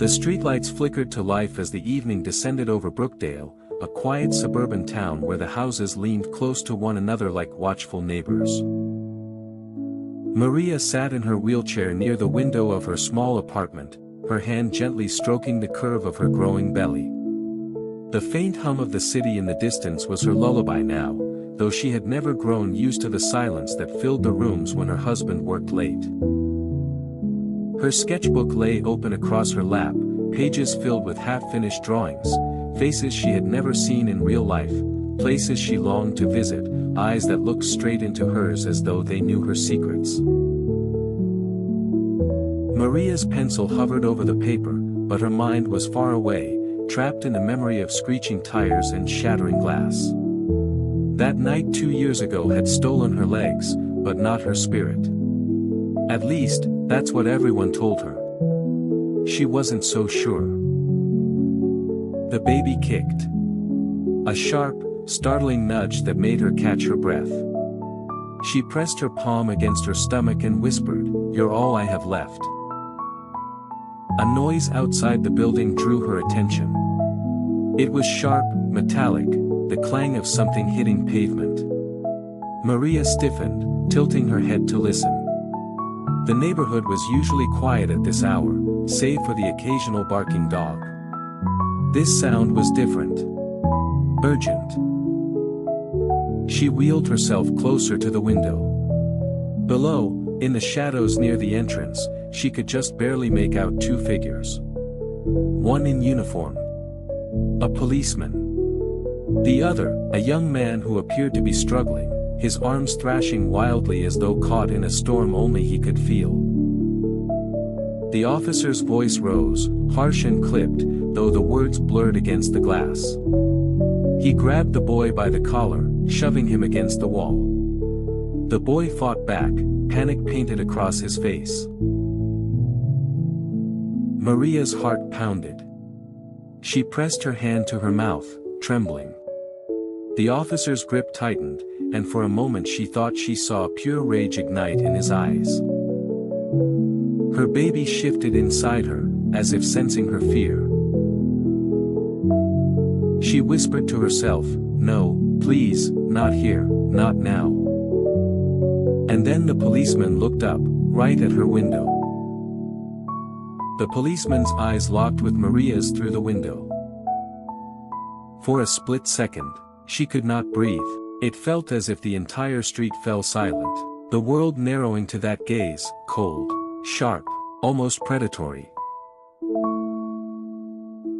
The streetlights flickered to life as the evening descended over Brookdale, a quiet suburban town where the houses leaned close to one another like watchful neighbors. Maria sat in her wheelchair near the window of her small apartment, her hand gently stroking the curve of her growing belly. The faint hum of the city in the distance was her lullaby now, though she had never grown used to the silence that filled the rooms when her husband worked late. Her sketchbook lay open across her lap, pages filled with half-finished drawings, faces she had never seen in real life, places she longed to visit, eyes that looked straight into hers as though they knew her secrets. Maria's pencil hovered over the paper, but her mind was far away, trapped in a memory of screeching tires and shattering glass. That night 2 years ago had stolen her legs, but not her spirit. At least, that's what everyone told her. She wasn't so sure. The baby kicked. A sharp, startling nudge that made her catch her breath. She pressed her palm against her stomach and whispered, "You're all I have left." A noise outside the building drew her attention. It was sharp, metallic, the clang of something hitting pavement. Maria stiffened, tilting her head to listen. The neighborhood was usually quiet at this hour, save for the occasional barking dog. This sound was different. Urgent. She wheeled herself closer to the window. Below, in the shadows near the entrance, she could just barely make out two figures. One in uniform. A policeman. The other, a young man who appeared to be struggling, his arms thrashing wildly as though caught in a storm only he could feel. The officer's voice rose, harsh and clipped, though the words blurred against the glass. He grabbed the boy by the collar, shoving him against the wall. The boy fought back, panic painted across his face. Maria's heart pounded. She pressed her hand to her mouth, trembling. The officer's grip tightened, and for a moment she thought she saw pure rage ignite in his eyes. Her baby shifted inside her, as if sensing her fear. She whispered to herself, "No, please, not here, not now." And then the policeman looked up, right at her window. The policeman's eyes locked with Maria's through the window. For a split second, she could not breathe. It felt as if the entire street fell silent, the world narrowing to that gaze, cold, sharp, almost predatory.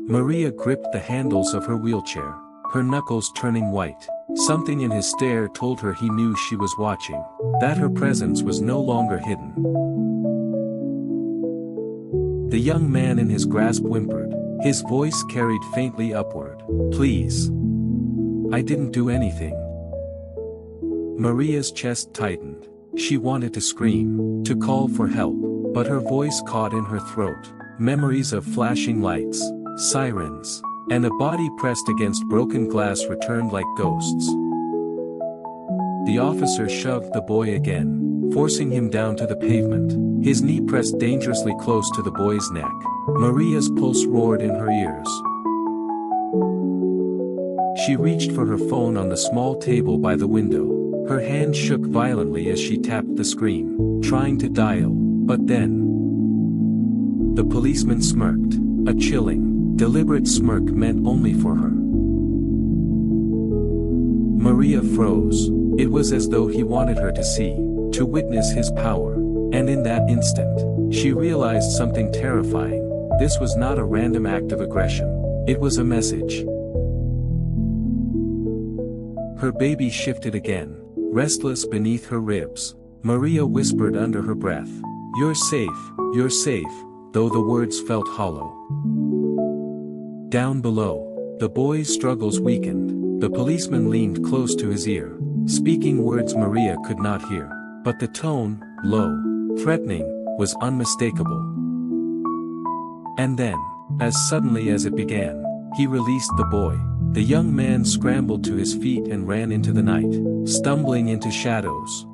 Maria gripped the handles of her wheelchair, her knuckles turning white. Something in his stare told her he knew she was watching, that her presence was no longer hidden. The young man in his grasp whimpered, his voice carried faintly upward, "Please. I didn't do anything." Maria's chest tightened. She wanted to scream, to call for help, but her voice caught in her throat. Memories of flashing lights, sirens, and a body pressed against broken glass returned like ghosts. The officer shoved the boy again, forcing him down to the pavement, his knee pressed dangerously close to the boy's neck. Maria's pulse roared in her ears. She reached for her phone on the small table by the window. Her hand shook violently as she tapped the screen, trying to dial, but then... The policeman smirked, a chilling, deliberate smirk meant only for her. Maria froze. It was as though he wanted her to see, to witness his power, and in that instant, she realized something terrifying. This was not a random act of aggression. It was a message. Her baby shifted again, restless beneath her ribs. Maria whispered under her breath, you're safe, though the words felt hollow. Down below, the boy's struggles weakened. The policeman leaned close to his ear, speaking words Maria could not hear, but the tone, low, threatening, was unmistakable. And then, as suddenly as it began, he released the boy. The young man scrambled to his feet and ran into the night, stumbling into shadows.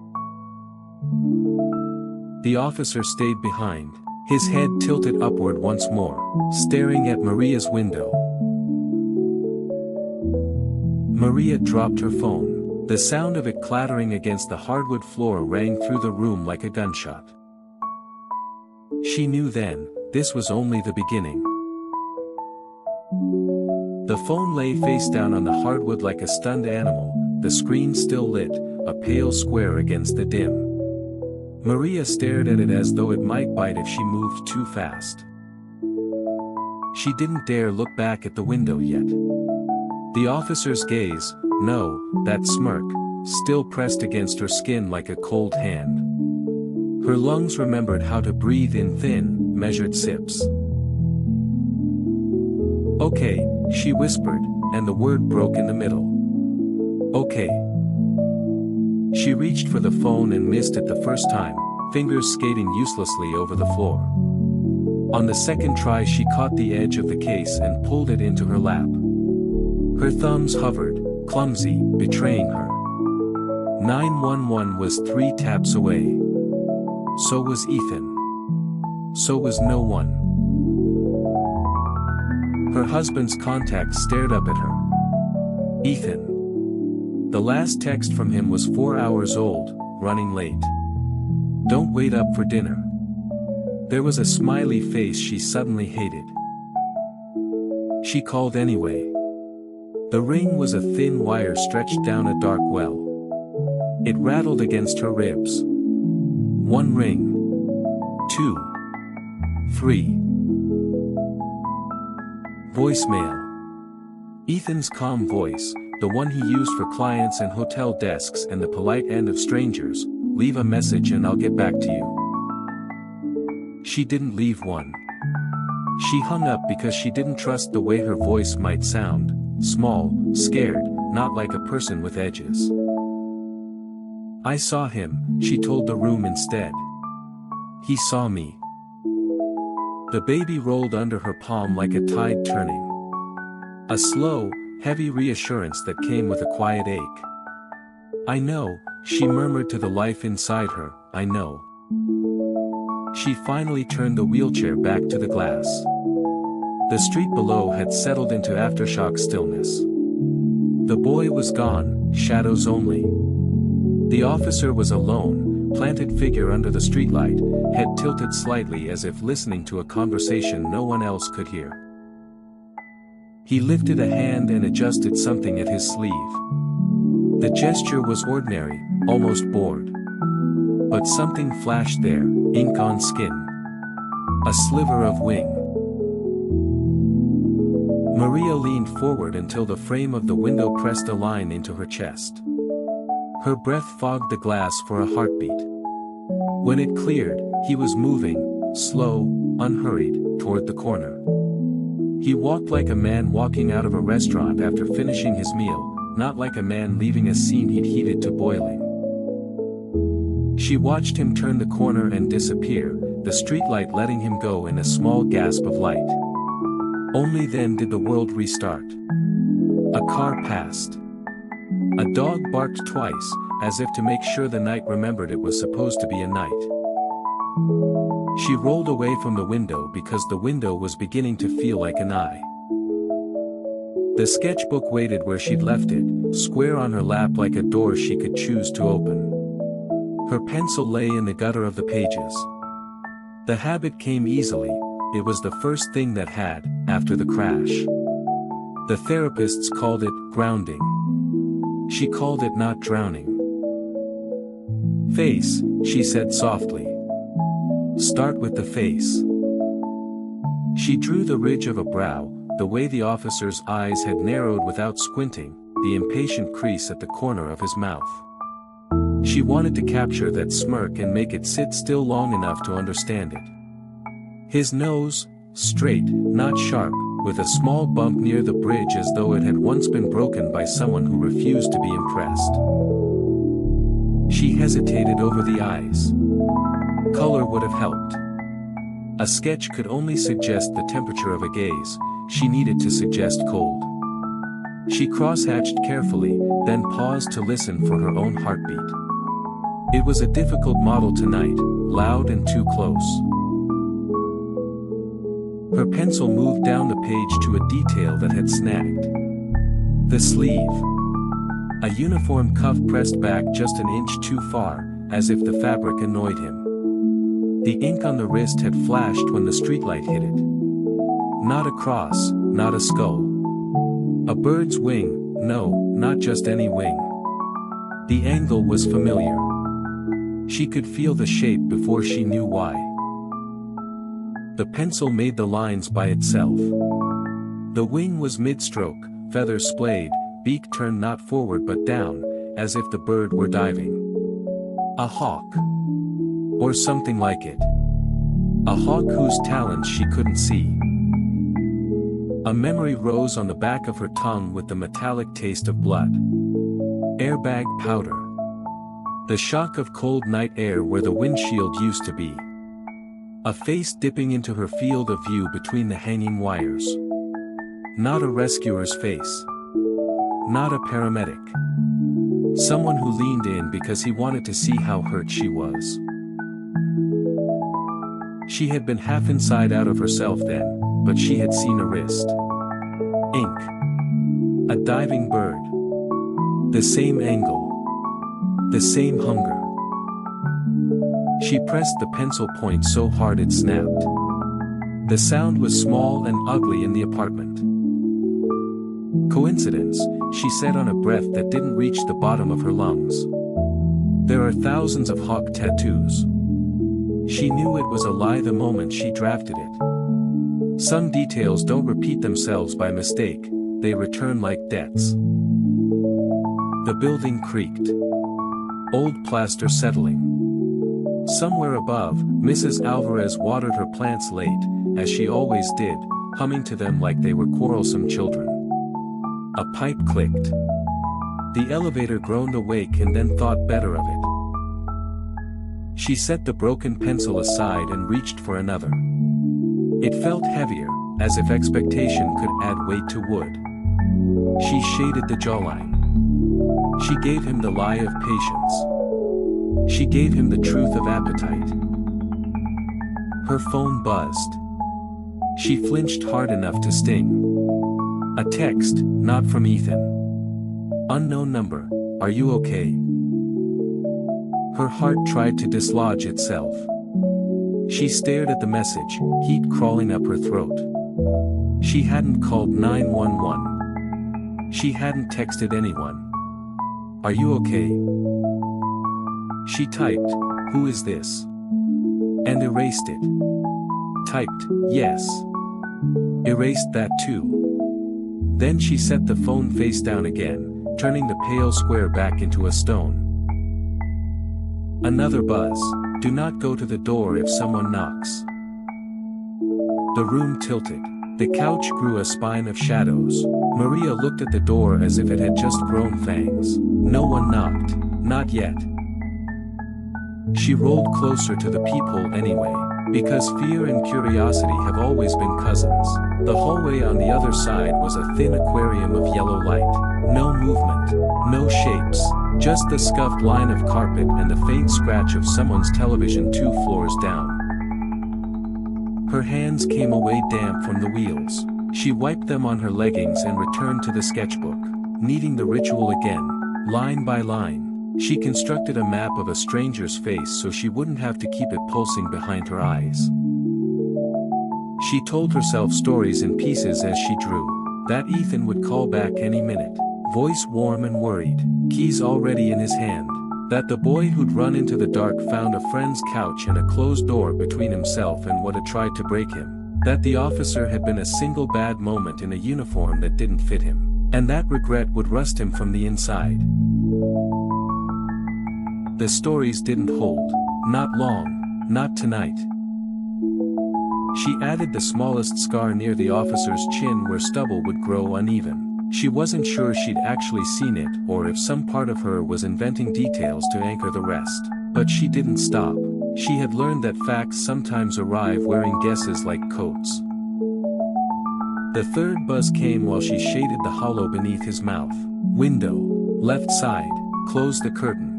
The officer stayed behind, His head tilted upward once more, staring at Maria's window. Maria dropped her phone. The sound of it clattering against the hardwood floor rang through the room like a gunshot. She knew then, this was only the beginning. The phone lay face down on the hardwood like a stunned animal, the screen still lit, a pale square against the dim. Maria stared at it as though it might bite if she moved too fast. She didn't dare look back at the window yet. The officer's gaze, no, that smirk, still pressed against her skin like a cold hand. Her lungs remembered how to breathe in thin, measured sips. "Okay," she whispered, and the word broke in the middle. "Okay." She reached for the phone and missed it the first time, fingers skating uselessly over the floor. On the second try she caught the edge of the case and pulled it into her lap. Her thumbs hovered, clumsy, betraying her. 911 was 3 taps away. So was Ethan. So was no one. Her husband's contact stared up at her. Ethan. The last text from him was 4 hours old, running late. "Don't wait up for dinner." There was a smiley face she suddenly hated. She called anyway. The ring was a thin wire stretched down a dark well. It rattled against her ribs. 1 ring. 2. 3. Voicemail. Ethan's calm voice, the one he used for clients and hotel desks and the polite end of strangers, "Leave a message and I'll get back to you." She didn't leave one. She hung up because she didn't trust the way her voice might sound, small, scared, not like a person with edges. "I saw him," she told the room instead. "He saw me." The baby rolled under her palm like a tide turning. A slow, heavy reassurance that came with a quiet ache. "I know," she murmured to the life inside her, "I know." She finally turned the wheelchair back to the glass. The street below had settled into aftershock stillness. The boy was gone, shadows only. The officer was alone, planted figure under the streetlight, head tilted slightly as if listening to a conversation no one else could hear. He lifted a hand and adjusted something at his sleeve. The gesture was ordinary, almost bored. But something flashed there, ink on skin. A sliver of wing. Maria leaned forward until the frame of the window pressed a line into her chest. Her breath fogged the glass for a heartbeat. When it cleared, he was moving, slow, unhurried, toward the corner. He walked like a man walking out of a restaurant after finishing his meal, not like a man leaving a scene he'd heated to boiling. She watched him turn the corner and disappear, the streetlight letting him go in a small gasp of light. Only then did the world restart. A car passed. A dog barked twice, as if to make sure the night remembered it was supposed to be a night. She rolled away from the window because the window was beginning to feel like an eye. The sketchbook waited where she'd left it, square on her lap like a door she could choose to open. Her pencil lay in the gutter of the pages. The habit came easily, it was the first thing that had, after the crash. The therapists called it grounding. She called it not drowning. "Face," she said softly. "Start with the face." She drew the ridge of a brow, the way the officer's eyes had narrowed without squinting, the impatient crease at the corner of his mouth. She wanted to capture that smirk and make it sit still long enough to understand it. His nose, straight, not sharp, with a small bump near the bridge as though it had once been broken by someone who refused to be impressed. She hesitated over the eyes. Color would have helped. A sketch could only suggest the temperature of a gaze, she needed to suggest cold. She cross-hatched carefully, then paused to listen for her own heartbeat. It was a difficult model tonight, loud and too close. Her pencil moved down the page to a detail that had snagged. The sleeve. A uniform cuff pressed back just an inch too far, as if the fabric annoyed him. The ink on the wrist had flashed when the streetlight hit it. Not a cross, not a skull. A bird's wing, no, not just any wing. The angle was familiar. She could feel the shape before she knew why. The pencil made the lines by itself. The wing was mid-stroke, feathers splayed, beak turned not forward but down, as if the bird were diving. A hawk. Or something like it. A hawk whose talons she couldn't see. A memory rose on the back of her tongue with the metallic taste of blood. Airbag powder. The shock of cold night air where the windshield used to be. A face dipping into her field of view between the hanging wires. Not a rescuer's face. Not a paramedic. Someone who leaned in because he wanted to see how hurt she was. She had been half inside out of herself then, but she had seen a wrist. Ink. A diving bird. The same angle. The same hunger. She pressed the pencil point so hard it snapped. The sound was small and ugly in the apartment. Coincidence, she said on a breath that didn't reach the bottom of her lungs. There are thousands of hawk tattoos. She knew it was a lie the moment she drafted it. Some details don't repeat themselves by mistake, they return like debts. The building creaked. Old plaster settling. Somewhere above, Mrs. Alvarez watered her plants late, as she always did, humming to them like they were quarrelsome children. A pipe clicked. The elevator groaned awake and then thought better of it. She set the broken pencil aside and reached for another. It felt heavier, as if expectation could add weight to wood. She shaded the jawline. She gave him the lie of patience. She gave him the truth of appetite. Her phone buzzed. She flinched hard enough to sting. A text, not from Ethan. Unknown number, are you okay? Her heart tried to dislodge itself. She stared at the message, heat crawling up her throat. She hadn't called 911. She hadn't texted anyone. Are you okay? She typed, who is this? And erased it. Typed, yes. Erased that too. Then she set the phone face down again, turning the pale square back into a stone. Another buzz. Do not go to the door if someone knocks. The room tilted. The couch grew a spine of shadows. Maria looked at the door as if it had just grown fangs. No one knocked. Not yet. She rolled closer to the peephole anyway, because fear and curiosity have always been cousins. The hallway on the other side was a thin aquarium of yellow light. No movement. No shapes. Just the scuffed line of carpet and the faint scratch of someone's television 2 floors down. Her hands came away damp from the wheels. She wiped them on her leggings and returned to the sketchbook. Kneading the ritual again, line by line, she constructed a map of a stranger's face so she wouldn't have to keep it pulsing behind her eyes. She told herself stories in pieces as she drew. That Ethan would call back any minute. Voice warm and worried, keys already in his hand. That the boy who'd run into the dark found a friend's couch and a closed door between himself and what had tried to break him. That the officer had been a single bad moment in a uniform that didn't fit him. And that regret would rust him from the inside. The stories didn't hold. Not long. Not tonight. She added the smallest scar near the officer's chin where stubble would grow uneven. She wasn't sure she'd actually seen it or if some part of her was inventing details to anchor the rest. But she didn't stop. She had learned that facts sometimes arrive wearing guesses like coats. The third buzz came while she shaded the hollow beneath his mouth. Window. Left side. Close the curtain.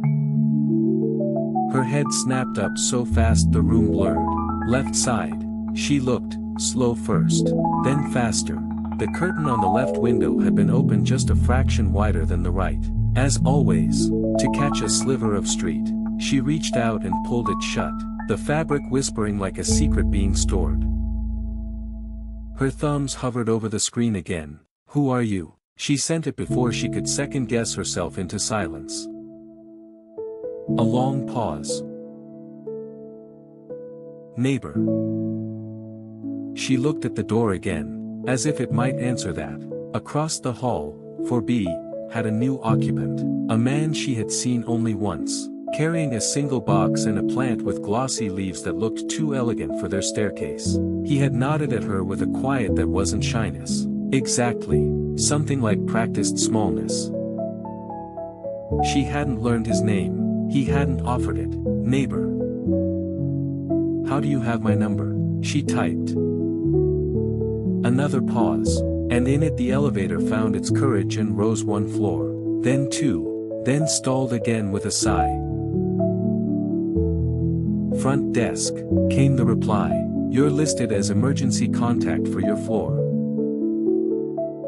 Her head snapped up so fast the room blurred. Left side. She looked, slow first, then faster. The curtain on the left window had been opened just a fraction wider than the right. As always, to catch a sliver of street, she reached out and pulled it shut, the fabric whispering like a secret being stored. Her thumbs hovered over the screen again. "Who are you?" She sent it before she could second-guess herself into silence. A long pause. "Neighbor." She looked at the door again, as if it might answer that. Across the hall, for B, had a new occupant, a man she had seen only once, carrying a single box and a plant with glossy leaves that looked too elegant for their staircase. He had nodded at her with a quiet that wasn't shyness. Exactly, something like practiced smallness. She hadn't learned his name, he hadn't offered it. "Neighbor. How do you have my number?" she typed. Another pause, and in it the elevator found its courage and rose one floor, then two, then stalled again with a sigh. "Front desk," came the reply. "You're listed as emergency contact for your floor."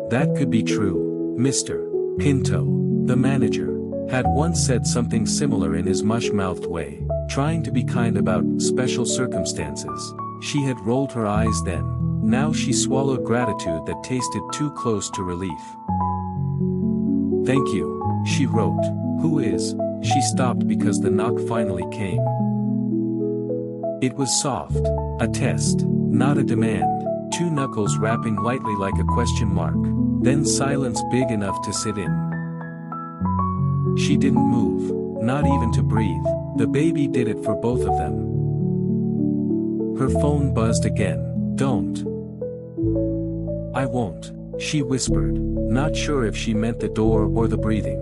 That could be true. Mr. Pinto, the manager, had once said something similar in his mush-mouthed way, trying to be kind about special circumstances. She had rolled her eyes then. Now she swallowed gratitude that tasted too close to relief. "Thank you," she wrote. "Who is?" She stopped because the knock finally came. It was soft. A test, not a demand. Two knuckles rapping lightly like a question mark. Then silence big enough to sit in. She didn't move, not even to breathe. The baby did it for both of them. Her phone buzzed again. "Don't." "I won't," she whispered, not sure if she meant the door or the breathing.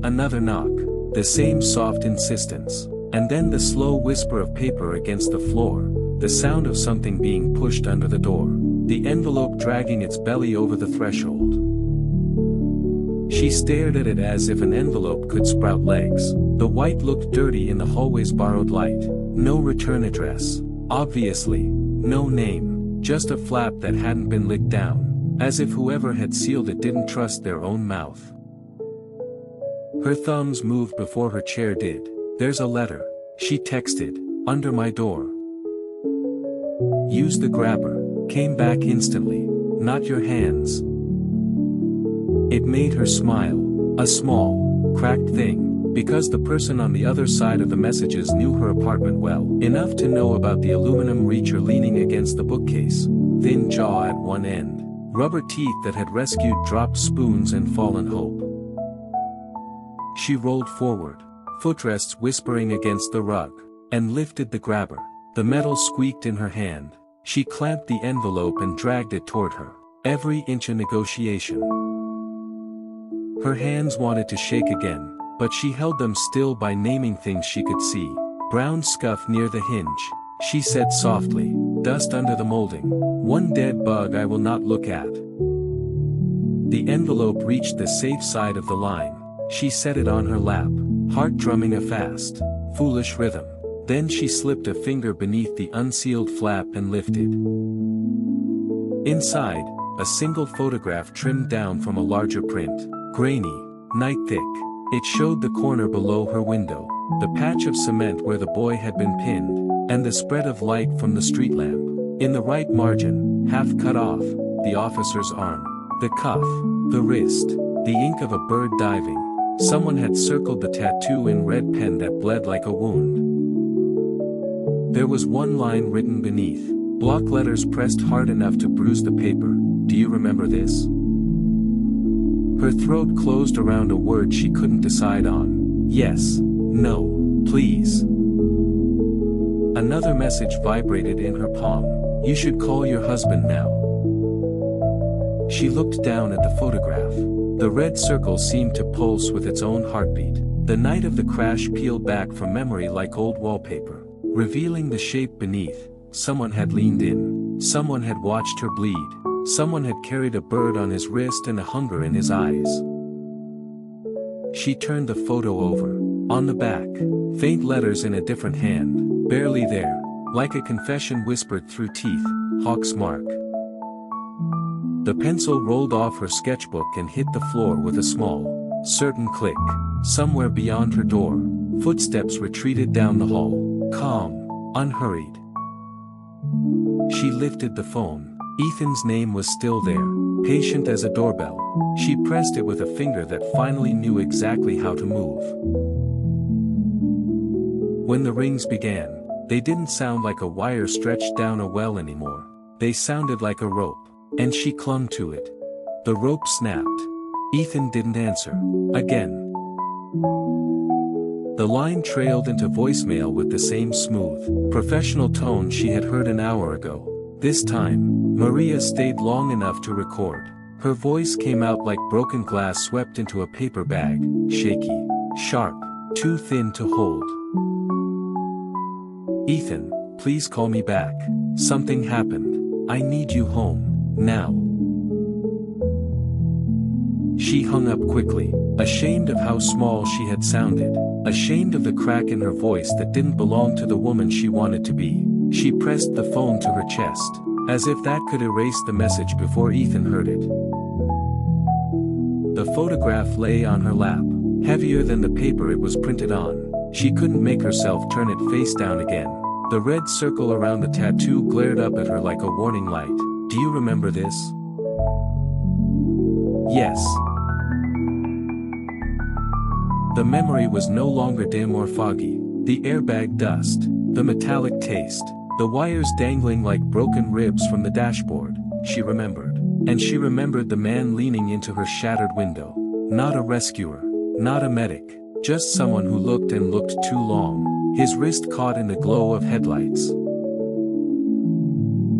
Another knock, the same soft insistence, and then the slow whisper of paper against the floor, the sound of something being pushed under the door, the envelope dragging its belly over the threshold. She stared at it as if an envelope could sprout legs. The white looked dirty in the hallway's borrowed light. No return address. Obviously, no name, just a flap that hadn't been licked down, as if whoever had sealed it didn't trust their own mouth. Her thumbs moved before her chair did. "There's a letter," she texted, "under my door." "Use the grabber," came back instantly, "not your hands." It made her smile, a small, cracked thing. Because the person on the other side of the messages knew her apartment well, enough to know about the aluminum reacher leaning against the bookcase, thin jaw at one end, rubber teeth that had rescued dropped spoons and fallen hope. She rolled forward, footrests whispering against the rug, and lifted the grabber. The metal squeaked in her hand. She clamped the envelope and dragged it toward her, every inch a negotiation. Her hands wanted to shake again, but she held them still by naming things she could see. "Brown scuff near the hinge," she said softly. "Dust under the molding. One dead bug I will not look at." The envelope reached the safe side of the line. She set it on her lap, heart drumming a fast, foolish rhythm. Then she slipped a finger beneath the unsealed flap and lifted. Inside, a single photograph trimmed down from a larger print. Grainy, night-thick. It showed the corner below her window, the patch of cement where the boy had been pinned, and the spread of light from the street lamp. In the right margin, half cut off, the officer's arm, the cuff, the wrist, the ink of a bird diving. Someone had circled the tattoo in red pen that bled like a wound. There was one line written beneath, block letters pressed hard enough to bruise the paper. "Do you remember this?" Her throat closed around a word she couldn't decide on. "Yes, no, please." Another message vibrated in her palm. "You should call your husband now." She looked down at the photograph. The red circle seemed to pulse with its own heartbeat. The night of the crash peeled back from memory like old wallpaper, revealing the shape beneath. Someone had leaned in. Someone had watched her bleed. Someone had carried a bird on his wrist and a hunger in his eyes. She turned the photo over. On the back, faint letters in a different hand, barely there. Like a confession whispered through teeth, Hawk's mark. The pencil rolled off her sketchbook and hit the floor with a small, certain click. Somewhere beyond her door, footsteps retreated down the hall, calm, unhurried. She lifted the phone. Ethan's name was still there, patient as a doorbell. She pressed it with a finger that finally knew exactly how to move. When the rings began, they didn't sound like a wire stretched down a well anymore. They sounded like a rope, and she clung to it. The rope snapped. Ethan didn't answer. Again. The line trailed into voicemail with the same smooth, professional tone she had heard an hour ago. This time, Maria stayed long enough to record. Her voice came out like broken glass swept into a paper bag, shaky, sharp, too thin to hold. Ethan, please call me back. Something happened. I need you home, now. She hung up quickly, ashamed of how small she had sounded, ashamed of the crack in her voice that didn't belong to the woman she wanted to be. She pressed the phone to her chest, as if that could erase the message before Ethan heard it. The photograph lay on her lap, heavier than the paper it was printed on. She couldn't make herself turn it face down again. The red circle around the tattoo glared up at her like a warning light. Do you remember this? Yes. The memory was no longer dim or foggy. The airbag dust, the metallic taste, the wires dangling like broken ribs from the dashboard, she remembered. And she remembered the man leaning into her shattered window. Not a rescuer, not a medic, just someone who looked and looked too long, his wrist caught in the glow of headlights.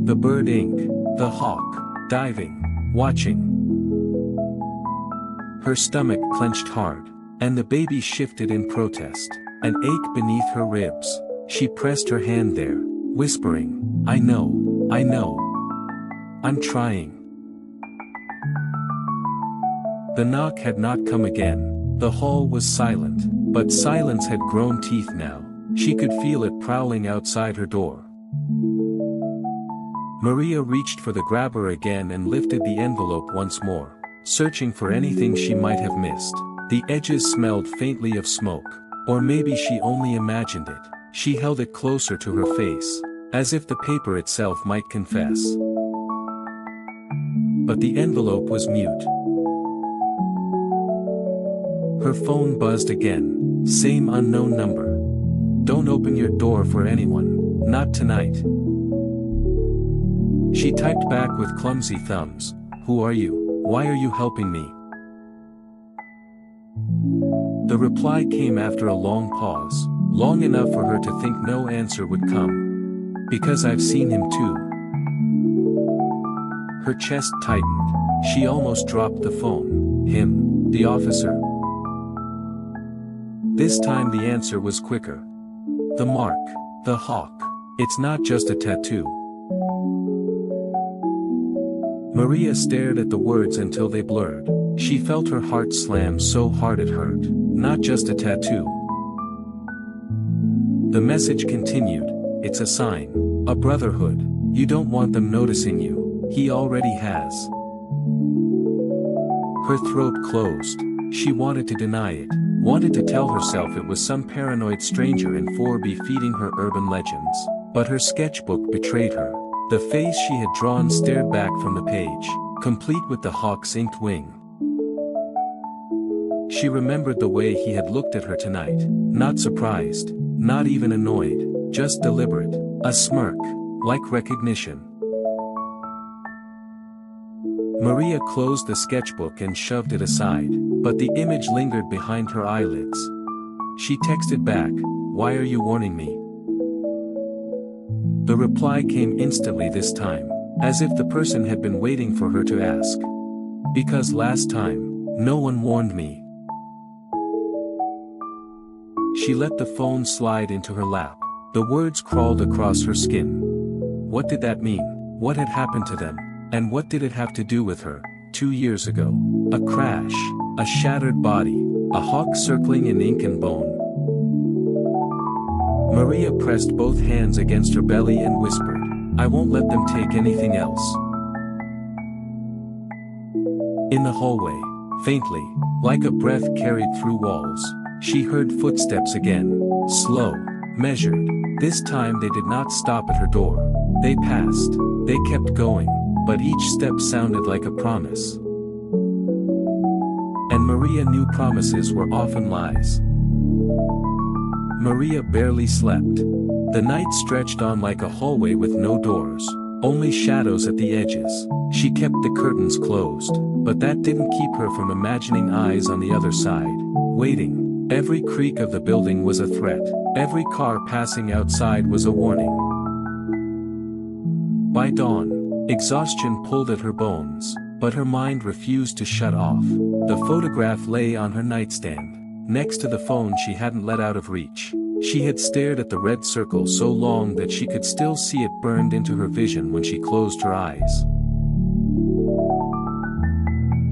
The bird ink, the hawk, diving, watching. Her stomach clenched hard, and the baby shifted in protest. An ache beneath her ribs. She pressed her hand there, whispering, I know, I'm trying. The knock had not come again. The hall was silent, but silence had grown teeth now. She could feel it prowling outside her door. Maria reached for the grabber again and lifted the envelope once more, searching for anything she might have missed. The edges smelled faintly of smoke, or maybe she only imagined it. She held it closer to her face, as if the paper itself might confess. But the envelope was mute. Her phone buzzed again, same unknown number. Don't open your door for anyone, not tonight. She typed back with clumsy thumbs, who are you? Why are you helping me? The reply came after a long pause, long enough for her to think no answer would come. Because I've seen him too. Her chest tightened. She almost dropped the phone. Him, the officer. This time the answer was quicker. The mark, the hawk. It's not just a tattoo. Maria stared at the words until they blurred. She felt her heart slam so hard it hurt. Not just a tattoo. The message continued. It's a sign. A brotherhood. You don't want them noticing you. He already has. Her throat closed. She wanted to deny it. Wanted to tell herself it was some paranoid stranger in 4B feeding her urban legends. But her sketchbook betrayed her. The face she had drawn stared back from the page, complete with the hawk's inked wing. She remembered the way he had looked at her tonight. Not surprised, not even annoyed, just deliberate. A smirk, like recognition. Maria closed the sketchbook and shoved it aside, but the image lingered behind her eyelids. She texted back, why are you warning me? The reply came instantly this time, as if the person had been waiting for her to ask. Because last time, no one warned me. She let the phone slide into her lap. The words crawled across her skin. What did that mean? What had happened to them? And what did it have to do with her? 2 years ago. A crash. A shattered body. A hawk circling in ink and bone. Maria pressed both hands against her belly and whispered, "I won't let them take anything else." In the hallway, faintly, like a breath carried through walls, she heard footsteps again, slow, measured. This time they did not stop at her door. They passed, they kept going, but each step sounded like a promise. And Maria knew promises were often lies. Maria barely slept. The night stretched on like a hallway with no doors, only shadows at the edges. She kept the curtains closed, but that didn't keep her from imagining eyes on the other side, waiting. Every creak of the building was a threat, every car passing outside was a warning. By dawn, exhaustion pulled at her bones, but her mind refused to shut off. The photograph lay on her nightstand, next to the phone she hadn't let out of reach. She had stared at the red circle so long that she could still see it burned into her vision when she closed her eyes.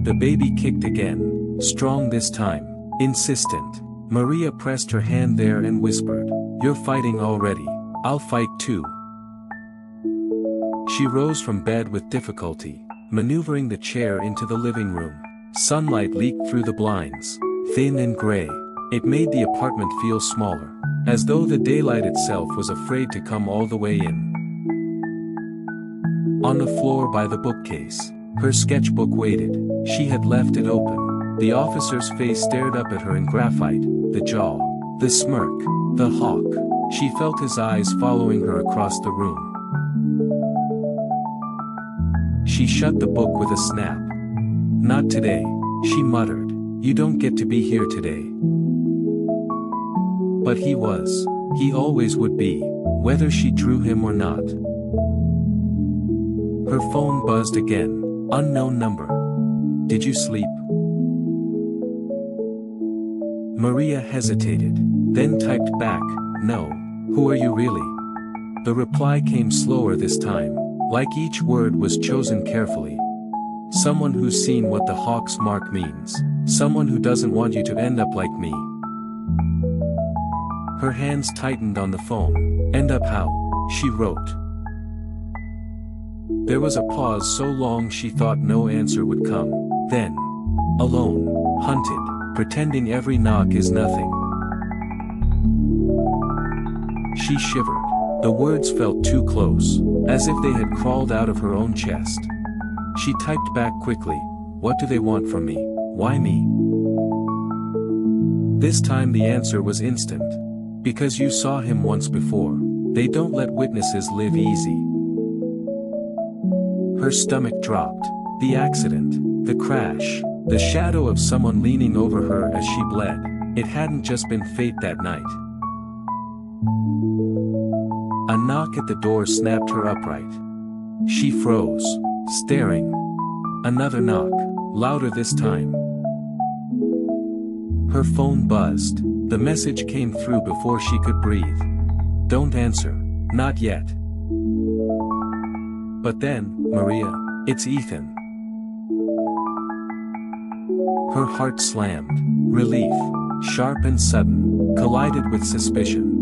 The baby kicked again, strong this time, insistent. Maria pressed her hand there and whispered, "You're fighting already. I'll fight too." She rose from bed with difficulty, maneuvering the chair into the living room. Sunlight leaked through the blinds, thin and gray. It made the apartment feel smaller, as though the daylight itself was afraid to come all the way in. On the floor by the bookcase, her sketchbook waited. She had left it open. The officer's face stared up at her in graphite, the jaw, the smirk, the hawk. She felt his eyes following her across the room. She shut the book with a snap. "Not today," she muttered. "You don't get to be here today." But he was. He always would be, whether she drew him or not. Her phone buzzed again. Unknown number. "Did you sleep?" Maria hesitated, then typed back, "No. Who are you really?" The reply came slower this time, like each word was chosen carefully. "Someone who's seen what the hawk's mark means. Someone who doesn't want you to end up like me." Her hands tightened on the phone. "End up how?" she wrote. There was a pause so long she thought no answer would come. Then, alone, hunted, pretending every knock is nothing. She shivered. The words felt too close, as if they had crawled out of her own chest. She typed back quickly, "What do they want from me? Why me?" This time the answer was instant. "Because you saw him once before. They don't let witnesses live easy." Her stomach dropped. The accident, the crash, the shadow of someone leaning over her as she bled. It hadn't just been fate that night. A knock at the door snapped her upright. She froze, staring. Another knock, louder this time. Her phone buzzed. The message came through before she could breathe. "Don't answer. Not yet." But then, "Maria, it's Ethan." Her heart slammed. Relief, sharp and sudden, collided with suspicion.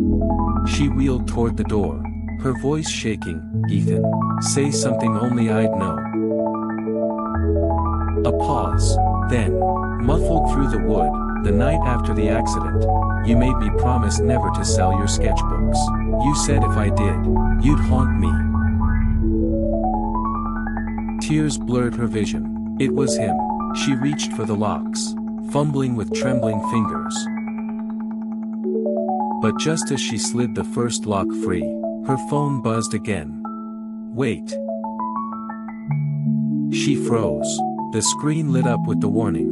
She wheeled toward the door, her voice shaking. "Ethan, say something only I'd know." A pause, then, muffled through the wood, "The night after the accident, you made me promise never to sell your sketchbooks. You said if I did, you'd haunt me." Tears blurred her vision. It was him. She reached for the locks, fumbling with trembling fingers. But just as she slid the first lock free, her phone buzzed again. "Wait." She froze. The screen lit up with the warning.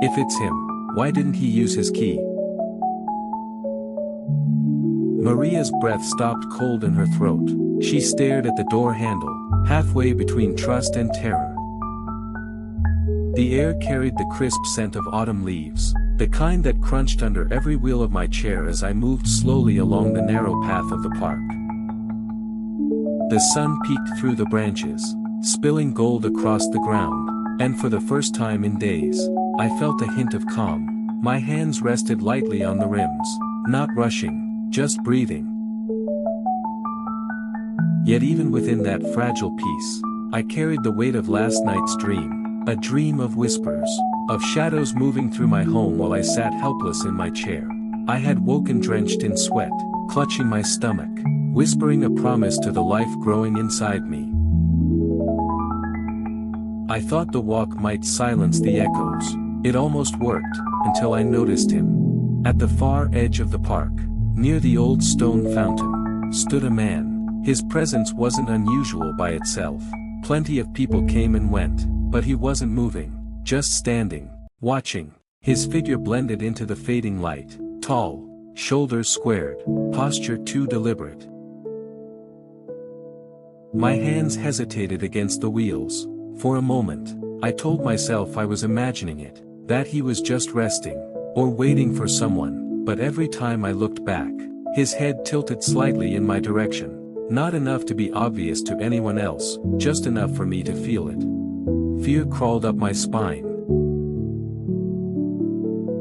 If it's him, why didn't he use his key? Maria's breath stopped cold in her throat. She stared at the door handle, halfway between trust and terror. The air carried the crisp scent of autumn leaves, the kind that crunched under every wheel of my chair as I moved slowly along the narrow path of the park. The sun peeked through the branches, spilling gold across the ground, and for the first time in days, I felt a hint of calm. My hands rested lightly on the rims, not rushing, just breathing. Yet even within that fragile peace, I carried the weight of last night's dream, a dream of whispers, of shadows moving through my home while I sat helpless in my chair. I had woken drenched in sweat, clutching my stomach, whispering a promise to the life growing inside me. I thought the walk might silence the echoes. It almost worked, until I noticed him. At the far edge of the park, near the old stone fountain, stood a man. His presence wasn't unusual by itself. Plenty of people came and went, but he wasn't moving, just standing, watching. His figure blended into the fading light, tall, shoulders squared, posture too deliberate. My hands hesitated against the wheels. For a moment, I told myself I was imagining it, that he was just resting, or waiting for someone, but every time I looked back, his head tilted slightly in my direction. Not enough to be obvious to anyone else, just enough for me to feel it. Fear crawled up my spine.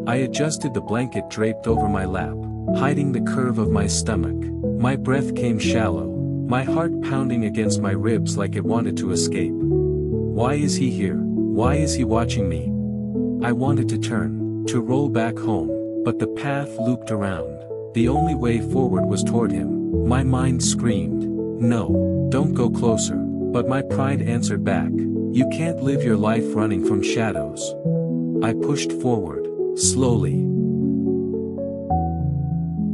I adjusted the blanket draped over my lap, hiding the curve of my stomach. My breath came shallow, my heart pounding against my ribs like it wanted to escape. Why is he here? Why is he watching me? I wanted to turn, to roll back home, but the path looped around. The only way forward was toward him. My mind screamed, "No, don't go closer," but my pride answered back, "You can't live your life running from shadows." I pushed forward, slowly.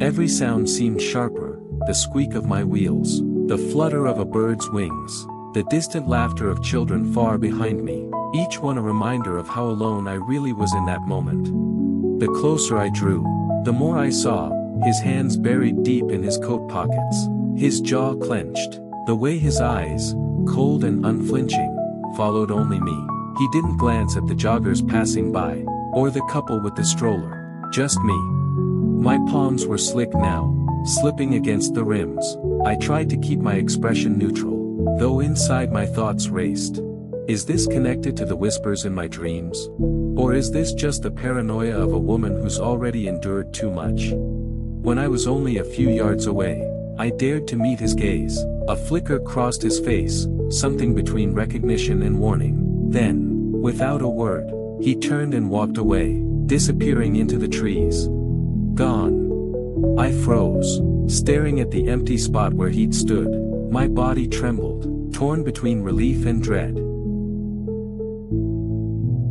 Every sound seemed sharper, the squeak of my wheels, the flutter of a bird's wings, the distant laughter of children far behind me, each one a reminder of how alone I really was in that moment. The closer I drew, the more I saw, his hands buried deep in his coat pockets, his jaw clenched, the way his eyes, cold and unflinching, followed only me. He didn't glance at the joggers passing by, or the couple with the stroller, just me. My palms were slick now, slipping against the rims. I tried to keep my expression neutral, though inside my thoughts raced. Is this connected to the whispers in my dreams? Or is this just the paranoia of a woman who's already endured too much? When I was only a few yards away, I dared to meet his gaze. A flicker crossed his face, something between recognition and warning. Then, without a word, he turned and walked away, disappearing into the trees. Gone. I froze, staring at the empty spot where he'd stood. My body trembled, torn between relief and dread.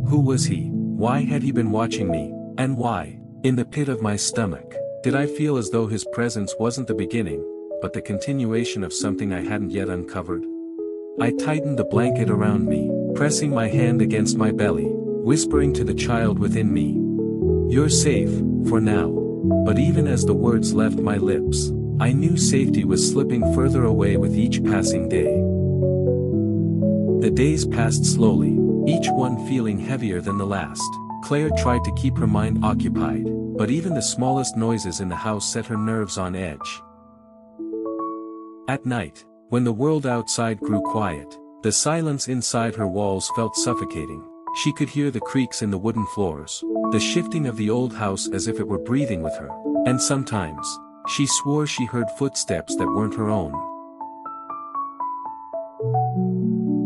Who was he? Why had he been watching me? And why, in the pit of my stomach, did I feel as though his presence wasn't the beginning, but the continuation of something I hadn't yet uncovered? I tightened the blanket around me, pressing my hand against my belly, whispering to the child within me, "You're safe, for now." But even as the words left my lips, I knew safety was slipping further away with each passing day. The days passed slowly, each one feeling heavier than the last. Claire tried to keep her mind occupied, but even the smallest noises in the house set her nerves on edge. At night, when the world outside grew quiet, the silence inside her walls felt suffocating. She could hear the creaks in the wooden floors, the shifting of the old house as if it were breathing with her, and sometimes, she swore she heard footsteps that weren't her own.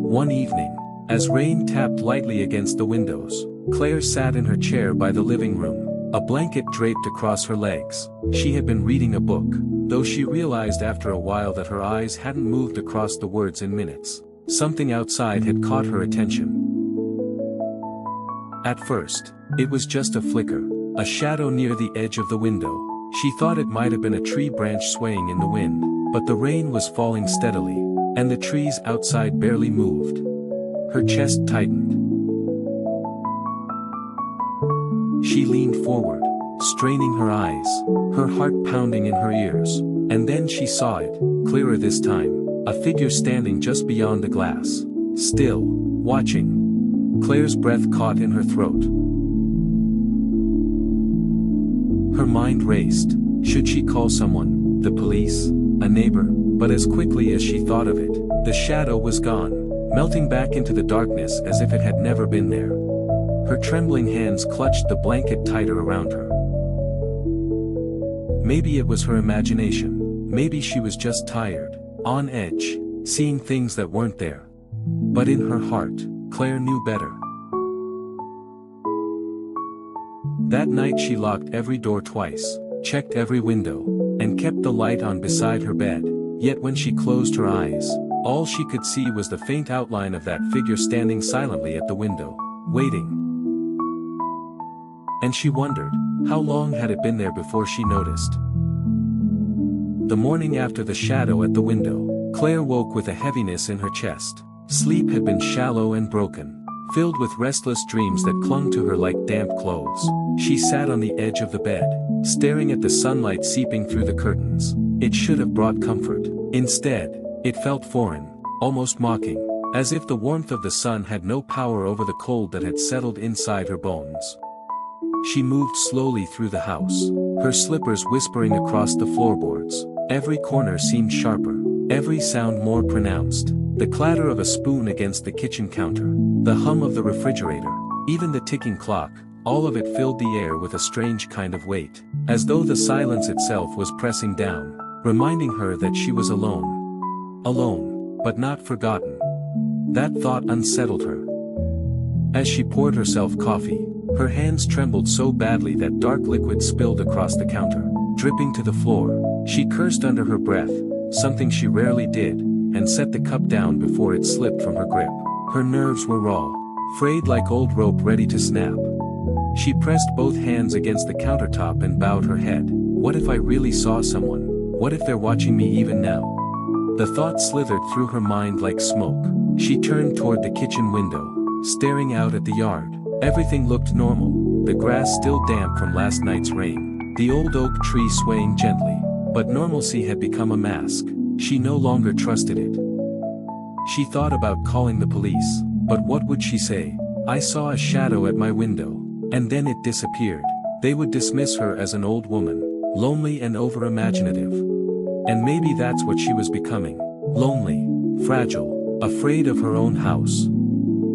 One evening, as rain tapped lightly against the windows, Claire sat in her chair by the living room, a blanket draped across her legs. She had been reading a book, though she realized after a while that her eyes hadn't moved across the words in minutes. Something outside had caught her attention. At first, it was just a flicker, a shadow near the edge of the window. She thought it might have been a tree branch swaying in the wind, but the rain was falling steadily, and the trees outside barely moved. Her chest tightened. She leaned forward, straining her eyes, her heart pounding in her ears, and then she saw it, clearer this time, a figure standing just beyond the glass, still, watching. Claire's breath caught in her throat. Her mind raced. Should she call someone, the police, a neighbor? But as quickly as she thought of it, the shadow was gone, melting back into the darkness as if it had never been there. Her trembling hands clutched the blanket tighter around her. Maybe it was her imagination. Maybe she was just tired, on edge, seeing things that weren't there. But in her heart, Claire knew better. That night she locked every door twice, checked every window, and kept the light on beside her bed. Yet when she closed her eyes, all she could see was the faint outline of that figure standing silently at the window, waiting. And she wondered, how long had it been there before she noticed? The morning after the shadow at the window, Claire woke with a heaviness in her chest. Sleep had been shallow and broken, filled with restless dreams that clung to her like damp clothes. She sat on the edge of the bed, staring at the sunlight seeping through the curtains. It should have brought comfort. Instead, it felt foreign, almost mocking, as if the warmth of the sun had no power over the cold that had settled inside her bones. She moved slowly through the house, her slippers whispering across the floorboards. Every corner seemed sharper, every sound more pronounced. The clatter of a spoon against the kitchen counter, the hum of the refrigerator, even the ticking clock, all of it filled the air with a strange kind of weight, as though the silence itself was pressing down, reminding her that she was alone. Alone, but not forgotten. That thought unsettled her. As she poured herself coffee, her hands trembled so badly that dark liquid spilled across the counter, dripping to the floor. She cursed under her breath, something she rarely did, and set the cup down before it slipped from her grip. Her nerves were raw, frayed like old rope ready to snap. She pressed both hands against the countertop and bowed her head. What if I really saw someone? What if they're watching me even now? The thought slithered through her mind like smoke. She turned toward the kitchen window, staring out at the yard. Everything looked normal, the grass still damp from last night's rain, the old oak tree swaying gently. But normalcy had become a mask. She no longer trusted it. She thought about calling the police, but what would she say? I saw a shadow at my window, and then it disappeared. They would dismiss her as an old woman, lonely and over-imaginative. And maybe that's what she was becoming. Lonely, fragile, afraid of her own house.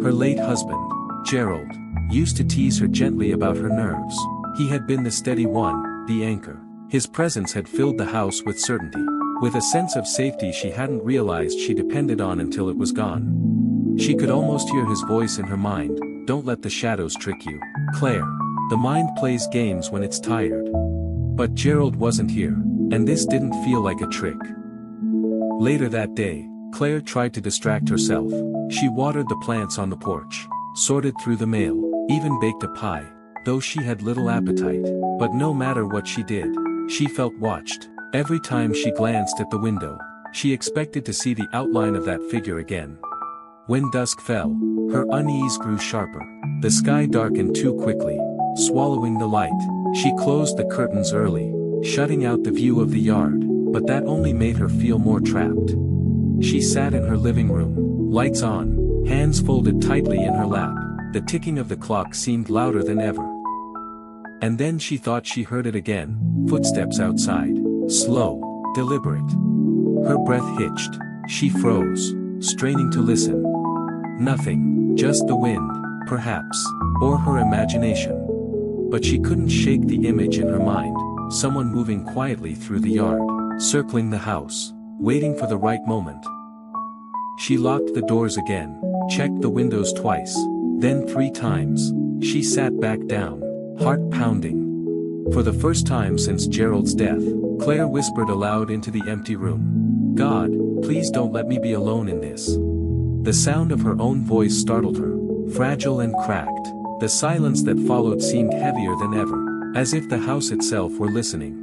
Her late husband, Gerald, used to tease her gently about her nerves. He had been the steady one, the anchor. His presence had filled the house with certainty, with a sense of safety she hadn't realized she depended on until it was gone. She could almost hear his voice in her mind, don't let the shadows trick you, Claire. The mind plays games when it's tired. But Gerald wasn't here, and this didn't feel like a trick. Later that day, Claire tried to distract herself. She watered the plants on the porch, sorted through the mail, even baked a pie, though she had little appetite. But no matter what she did, she felt watched. Every time she glanced at the window, she expected to see the outline of that figure again. When dusk fell, her unease grew sharper. The sky darkened too quickly, swallowing the light. She closed the curtains early, shutting out the view of the yard, but that only made her feel more trapped. She sat in her living room, lights on, hands folded tightly in her lap. The ticking of the clock seemed louder than ever. And then she thought she heard it again, footsteps outside, slow, deliberate. Her breath hitched. She froze, straining to listen. Nothing, just the wind, perhaps, or her imagination. But she couldn't shake the image in her mind, someone moving quietly through the yard, circling the house, waiting for the right moment. She locked the doors again, checked the windows twice, then 3 times. She sat back down, heart pounding. For the first time since Gerald's death, Claire whispered aloud into the empty room. God, please don't let me be alone in this. The sound of her own voice startled her, fragile and cracked. The silence that followed seemed heavier than ever, as if the house itself were listening.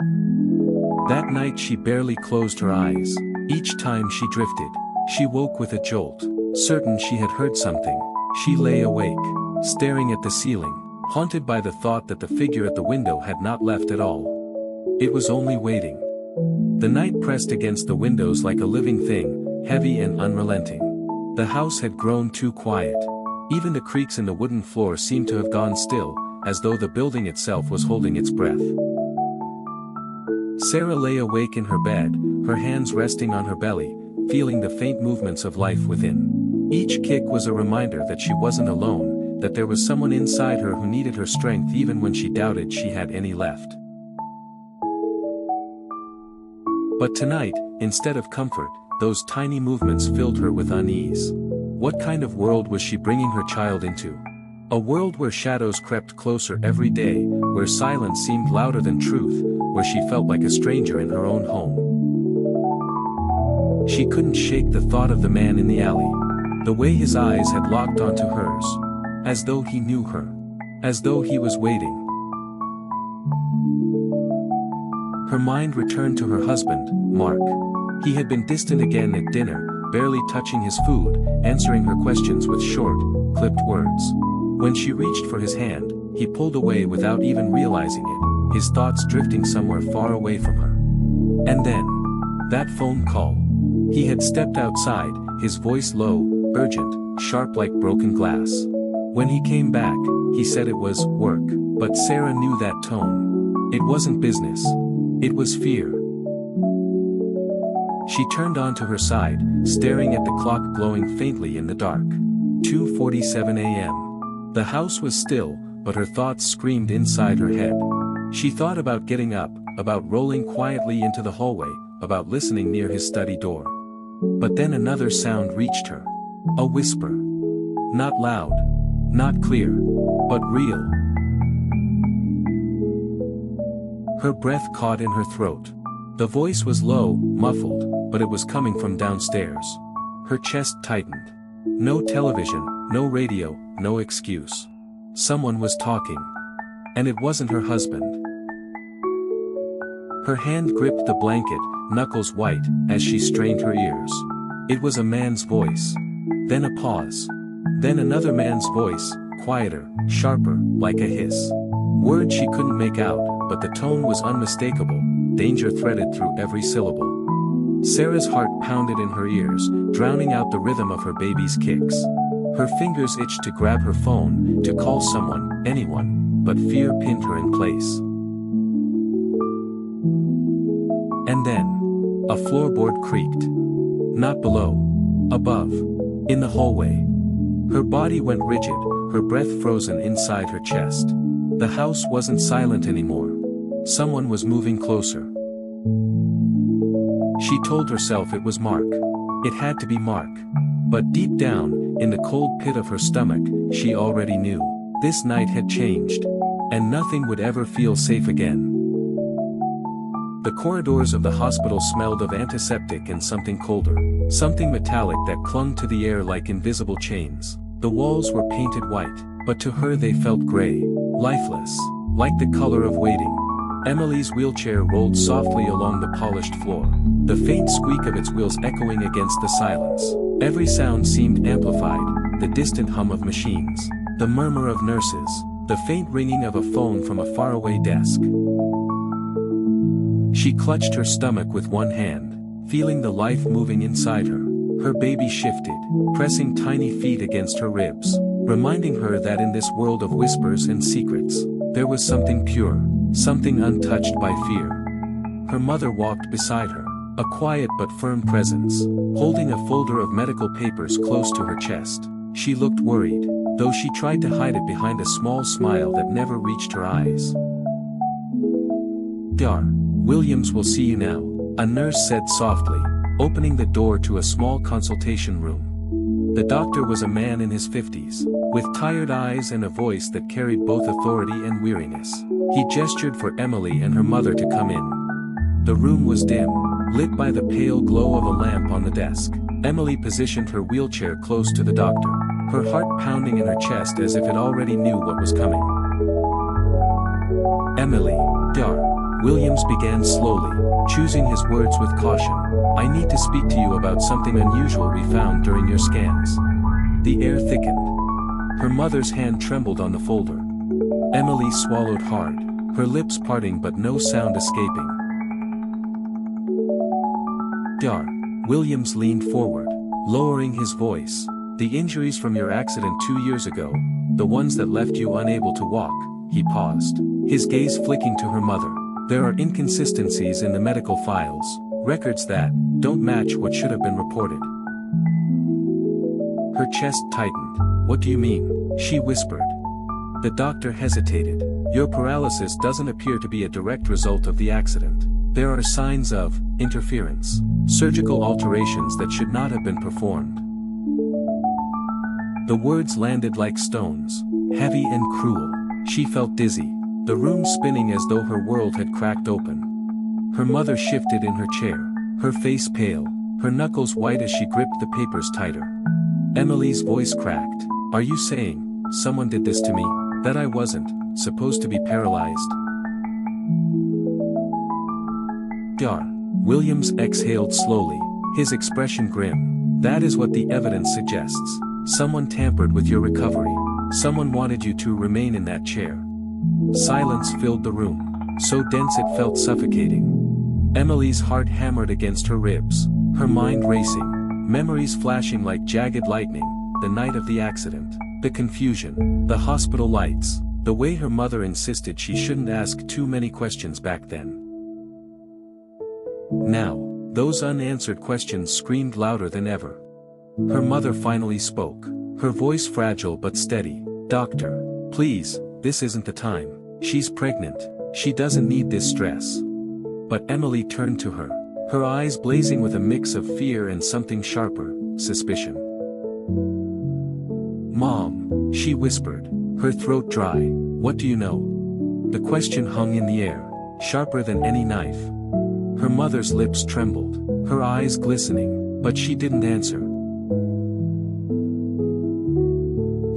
That night she barely closed her eyes. Each time she drifted, she woke with a jolt, certain she had heard something. She lay awake, staring at the ceiling, haunted by the thought that the figure at the window had not left at all. It was only waiting. The night pressed against the windows like a living thing, heavy and unrelenting. The house had grown too quiet. Even the creaks in the wooden floor seemed to have gone still, as though the building itself was holding its breath. Sarah lay awake in her bed, her hands resting on her belly, feeling the faint movements of life within. Each kick was a reminder that she wasn't alone, that there was someone inside her who needed her strength even when she doubted she had any left. But tonight, instead of comfort, those tiny movements filled her with unease. What kind of world was she bringing her child into? A world where shadows crept closer every day, where silence seemed louder than truth, where she felt like a stranger in her own home. She couldn't shake the thought of the man in the alley. The way his eyes had locked onto hers. As though he knew her. As though he was waiting. Her mind returned to her husband, Mark. He had been distant again at dinner, barely touching his food, answering her questions with short, clipped words. When she reached for his hand, he pulled away without even realizing it, his thoughts drifting somewhere far away from her. And then, that phone call. He had stepped outside, his voice low, urgent, sharp like broken glass. When he came back, he said it was work, but Sarah knew that tone. It wasn't business. It was fear. She turned onto her side, staring at the clock glowing faintly in the dark. 2:47 a.m. The house was still, but her thoughts screamed inside her head. She thought about getting up, about rolling quietly into the hallway, about listening near his study door. But then another sound reached her. A whisper. Not loud. Not clear. But real. Her breath caught in her throat. The voice was low, muffled, but it was coming from downstairs. Her chest tightened. No television, no radio, no excuse. Someone was talking. And it wasn't her husband. Her hand gripped the blanket, knuckles white, as she strained her ears. It was a man's voice. Then a pause. Then another man's voice, quieter, sharper, like a hiss. Words she couldn't make out, but the tone was unmistakable, danger threaded through every syllable. Sarah's heart pounded in her ears, drowning out the rhythm of her baby's kicks. Her fingers itched to grab her phone, to call someone, anyone, but fear pinned her in place. And then, a floorboard creaked. Not below. Above. In the hallway. Her body went rigid, her breath frozen inside her chest. The house wasn't silent anymore. Someone was moving closer. She told herself it was Mark. It had to be Mark. But deep down, in the cold pit of her stomach, she already knew. This night had changed. And nothing would ever feel safe again. The corridors of the hospital smelled of antiseptic and something colder. Something metallic that clung to the air like invisible chains. The walls were painted white, but to her they felt gray, lifeless, like the color of waiting. Emily's wheelchair rolled softly along the polished floor, the faint squeak of its wheels echoing against the silence. Every sound seemed amplified, the distant hum of machines, the murmur of nurses, the faint ringing of a phone from a faraway desk. She clutched her stomach with one hand, feeling the life moving inside her. Her baby shifted, pressing tiny feet against her ribs, reminding her that in this world of whispers and secrets, there was something pure, something untouched by fear. Her mother walked beside her, a quiet but firm presence, holding a folder of medical papers close to her chest. She looked worried, though she tried to hide it behind a small smile that never reached her eyes. "Dar, Williams will see you now," a nurse said softly, opening the door to a small consultation room. The doctor was a man in his 50s, with tired eyes and a voice that carried both authority and weariness. He gestured for Emily and her mother to come in. The room was dim, lit by the pale glow of a lamp on the desk. Emily positioned her wheelchair close to the doctor, her heart pounding in her chest as if it already knew what was coming. "Emily, Dar," Williams began slowly, choosing his words with caution. "I need to speak to you about something unusual we found during your scans." The air thickened. Her mother's hand trembled on the folder. Emily swallowed hard, her lips parting but no sound escaping. "Dar," Williams leaned forward, lowering his voice. "The injuries from your accident 2 years ago, the ones that left you unable to walk," he paused, his gaze flicking to her mother. "There are inconsistencies in the medical files, records that don't match what should have been reported." Her chest tightened. "What do you mean?" she whispered. The doctor hesitated. "Your paralysis doesn't appear to be a direct result of the accident. There are signs of interference, surgical alterations that should not have been performed. The words landed like stones, heavy and cruel. She felt dizzy, the room spinning as though her world had cracked open. Her mother shifted in her chair, her face pale, her knuckles white as she gripped the papers tighter. Emily's voice cracked. "Are you saying someone did this to me, that I wasn't supposed to be paralyzed?" Williams exhaled slowly, his expression grim. "That is what the evidence suggests. Someone tampered with your recovery. Someone wanted you to remain in that chair." Silence filled the room, so dense it felt suffocating. Emily's heart hammered against her ribs, her mind racing, memories flashing like jagged lightning, the night of the accident, the confusion, the hospital lights, the way her mother insisted she shouldn't ask too many questions back then. Now, those unanswered questions screamed louder than ever. Her mother finally spoke, her voice fragile but steady. "Doctor, please, this isn't the time. She's pregnant. She doesn't need this stress." But Emily turned to her, her eyes blazing with a mix of fear and something sharper, suspicion. "Mom," she whispered, her throat dry, "what do you know?" The question hung in the air, sharper than any knife. Her mother's lips trembled, her eyes glistening, but she didn't answer.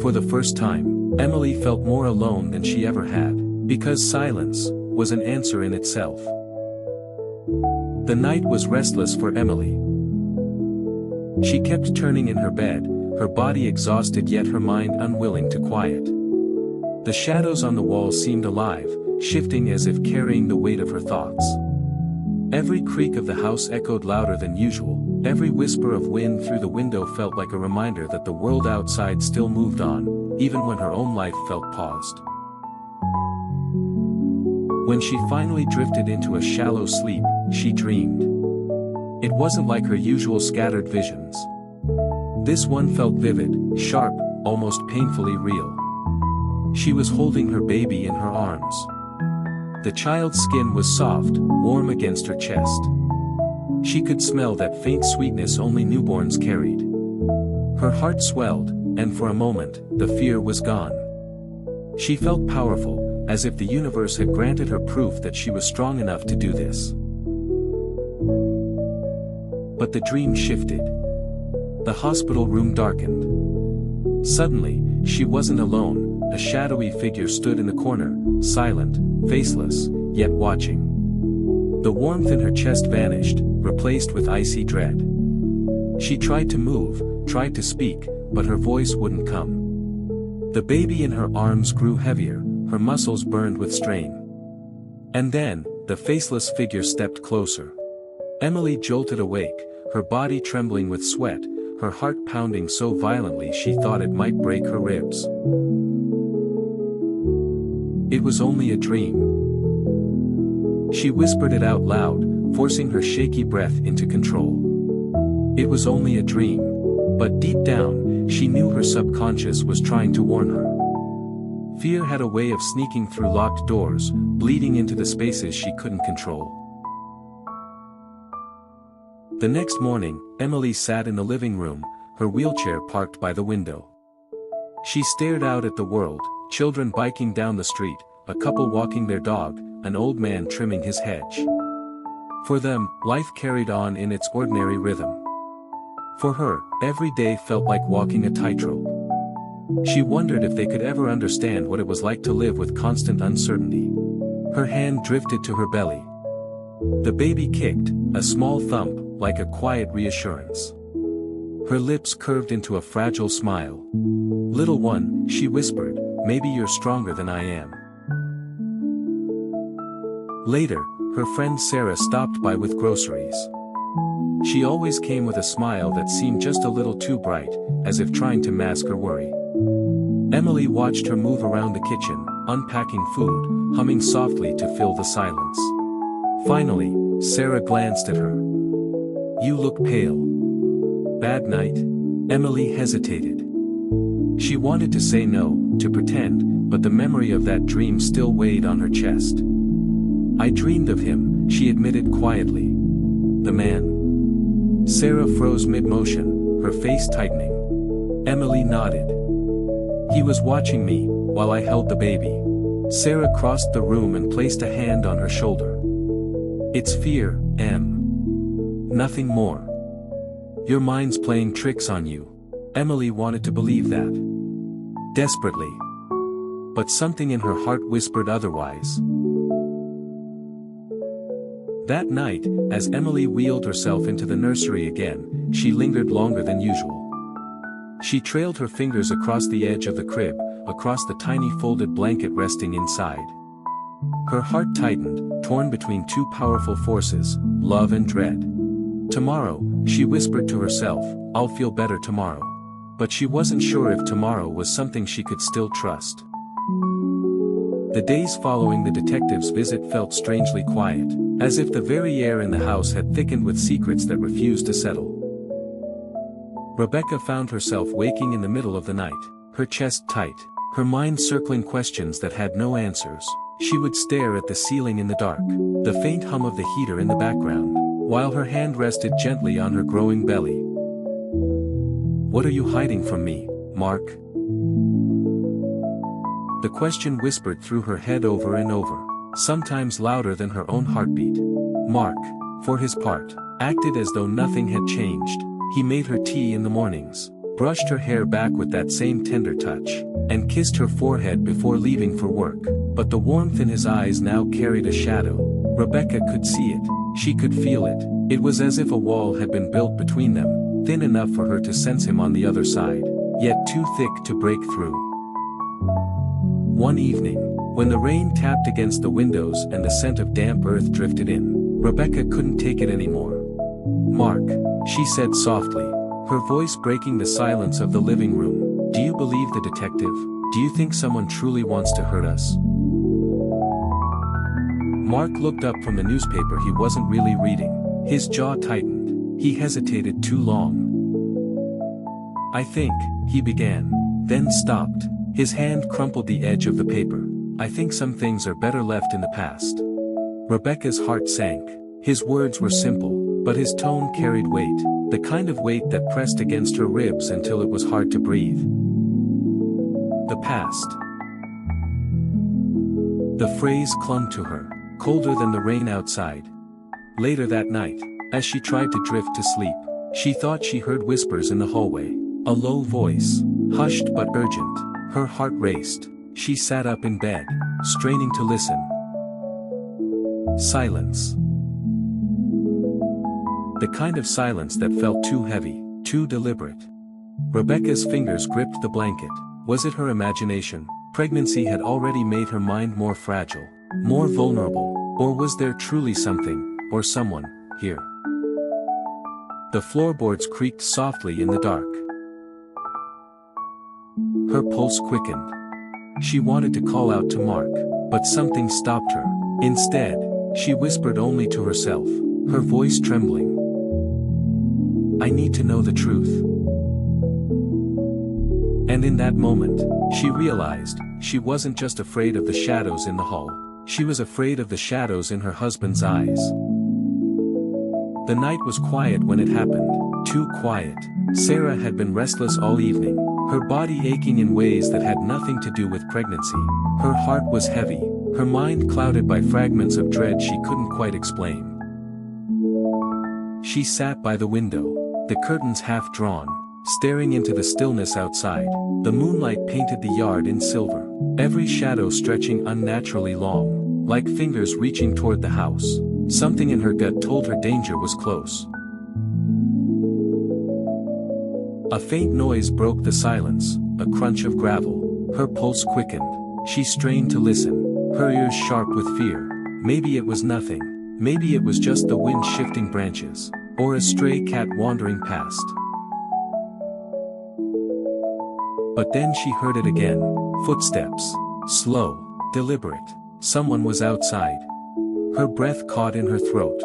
For the first time, Emily felt more alone than she ever had, because silence was an answer in itself. The night was restless for Emily. She kept turning in her bed, her body exhausted yet her mind unwilling to quiet. The shadows on the walls seemed alive, shifting as if carrying the weight of her thoughts. Every creak of the house echoed louder than usual, every whisper of wind through the window felt like a reminder that the world outside still moved on, even when her own life felt paused. When she finally drifted into a shallow sleep, she dreamed. It wasn't like her usual scattered visions. This one felt vivid, sharp, almost painfully real. She was holding her baby in her arms. The child's skin was soft, warm against her chest. She could smell that faint sweetness only newborns carried. Her heart swelled, and for a moment, the fear was gone. She felt powerful, as if the universe had granted her proof that she was strong enough to do this. But the dream shifted. The hospital room darkened. Suddenly, she wasn't alone, a shadowy figure stood in the corner, silent, faceless, yet watching. The warmth in her chest vanished, replaced with icy dread. She tried to move, tried to speak, but her voice wouldn't come. The baby in her arms grew heavier, her muscles burned with strain. And then, the faceless figure stepped closer. Emily jolted awake, her body trembling with sweat, her heart pounding so violently she thought it might break her ribs. It was only a dream. She whispered it out loud, forcing her shaky breath into control. It was only a dream. But deep down, she knew her subconscious was trying to warn her. Fear had a way of sneaking through locked doors, bleeding into the spaces she couldn't control. The next morning, Emily sat in the living room, her wheelchair parked by the window. She stared out at the world, children biking down the street, a couple walking their dog, an old man trimming his hedge. For them, life carried on in its ordinary rhythm. For her, every day felt like walking a tightrope. She wondered if they could ever understand what it was like to live with constant uncertainty. Her hand drifted to her belly. The baby kicked, a small thump, like a quiet reassurance. Her lips curved into a fragile smile. "Little one," she whispered, "maybe you're stronger than I am." Later, her friend Sarah stopped by with groceries. She always came with a smile that seemed just a little too bright, as if trying to mask her worry. Emily watched her move around the kitchen, unpacking food, humming softly to fill the silence. Finally, Sarah glanced at her. "You look pale. Bad night?" Emily hesitated. She wanted to say no, to pretend, but the memory of that dream still weighed on her chest. "I dreamed of him," she admitted quietly. The man. Sarah froze mid-motion, her face tightening. Emily nodded. He was watching me, while I held the baby. Sarah crossed the room and placed a hand on her shoulder. It's fear, Em. Nothing more. Your mind's playing tricks on you. Emily wanted to believe that. Desperately. But something in her heart whispered otherwise. That night, as Emily wheeled herself into the nursery again, she lingered longer than usual. She trailed her fingers across the edge of the crib, across the tiny folded blanket resting inside. Her heart tightened, torn between two powerful forces, love and dread. Tomorrow, she whispered to herself, I'll feel better tomorrow. But she wasn't sure if tomorrow was something she could still trust. The days following the detective's visit felt strangely quiet, as if the very air in the house had thickened with secrets that refused to settle. Rebecca found herself waking in the middle of the night, her chest tight, her mind circling questions that had no answers. She would stare at the ceiling in the dark, the faint hum of the heater in the background, while her hand rested gently on her growing belly. What are you hiding from me, Mark? The question whispered through her head over and over, sometimes louder than her own heartbeat. Mark, for his part, acted as though nothing had changed. He made her tea in the mornings, brushed her hair back with that same tender touch, and kissed her forehead before leaving for work. But the warmth in his eyes now carried a shadow. Rebecca could see it, she could feel it. It was as if a wall had been built between them, thin enough for her to sense him on the other side, yet too thick to break through. One evening, when the rain tapped against the windows and the scent of damp earth drifted in, Rebecca couldn't take it anymore. Mark, she said softly, her voice breaking the silence of the living room, do you believe the detective? Do you think someone truly wants to hurt us? Mark looked up from the newspaper he wasn't really reading. His jaw tightened. He hesitated too long. I think, he began, then stopped. His hand crumpled the edge of the paper. I think some things are better left in the past. Rebecca's heart sank. His words were simple, but his tone carried weight, the kind of weight that pressed against her ribs until it was hard to breathe. The past. The phrase clung to her, colder than the rain outside. Later that night, as she tried to drift to sleep, she thought she heard whispers in the hallway. A low voice, hushed but urgent. Her heart raced. She sat up in bed, straining to listen. Silence. The kind of silence that felt too heavy, too deliberate. Rebecca's fingers gripped the blanket. Was it her imagination? Pregnancy had already made her mind more fragile, more vulnerable, or was there truly something, or someone, here? The floorboards creaked softly in the dark. Her pulse quickened. She wanted to call out to Mark, but something stopped her. Instead, she whispered only to herself, her voice trembling. I need to know the truth. And in that moment, she realized, she wasn't just afraid of the shadows in the hall. She was afraid of the shadows in her husband's eyes. The night was quiet when it happened, too quiet. Sarah had been restless all evening, her body aching in ways that had nothing to do with pregnancy. Her heart was heavy, her mind clouded by fragments of dread she couldn't quite explain. She sat by the window, the curtains half drawn, staring into the stillness outside. The moonlight painted the yard in silver, every shadow stretching unnaturally long, like fingers reaching toward the house. Something in her gut told her danger was close. A faint noise broke the silence, a crunch of gravel. Her pulse quickened. She strained to listen, her ears sharp with fear. Maybe it was nothing. Maybe it was just the wind shifting branches, or a stray cat wandering past. But then she heard it again. Footsteps. Slow, deliberate. Someone was outside. Her breath caught in her throat.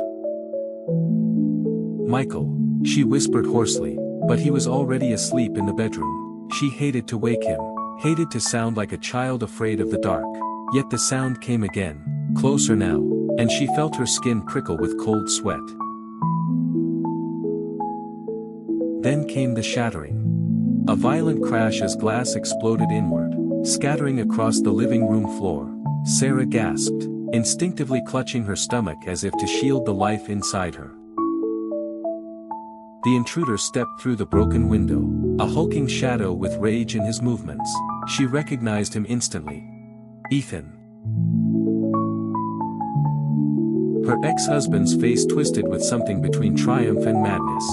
Michael, she whispered hoarsely, but he was already asleep in the bedroom. She hated to wake him, hated to sound like a child afraid of the dark. Yet the sound came again, closer now, and she felt her skin prickle with cold sweat. Then came the shattering. A violent crash as glass exploded inward, scattering across the living room floor. Sarah gasped, instinctively clutching her stomach as if to shield the life inside her. The intruder stepped through the broken window, a hulking shadow with rage in his movements. She recognized him instantly. Ethan. Her ex-husband's face twisted with something between triumph and madness.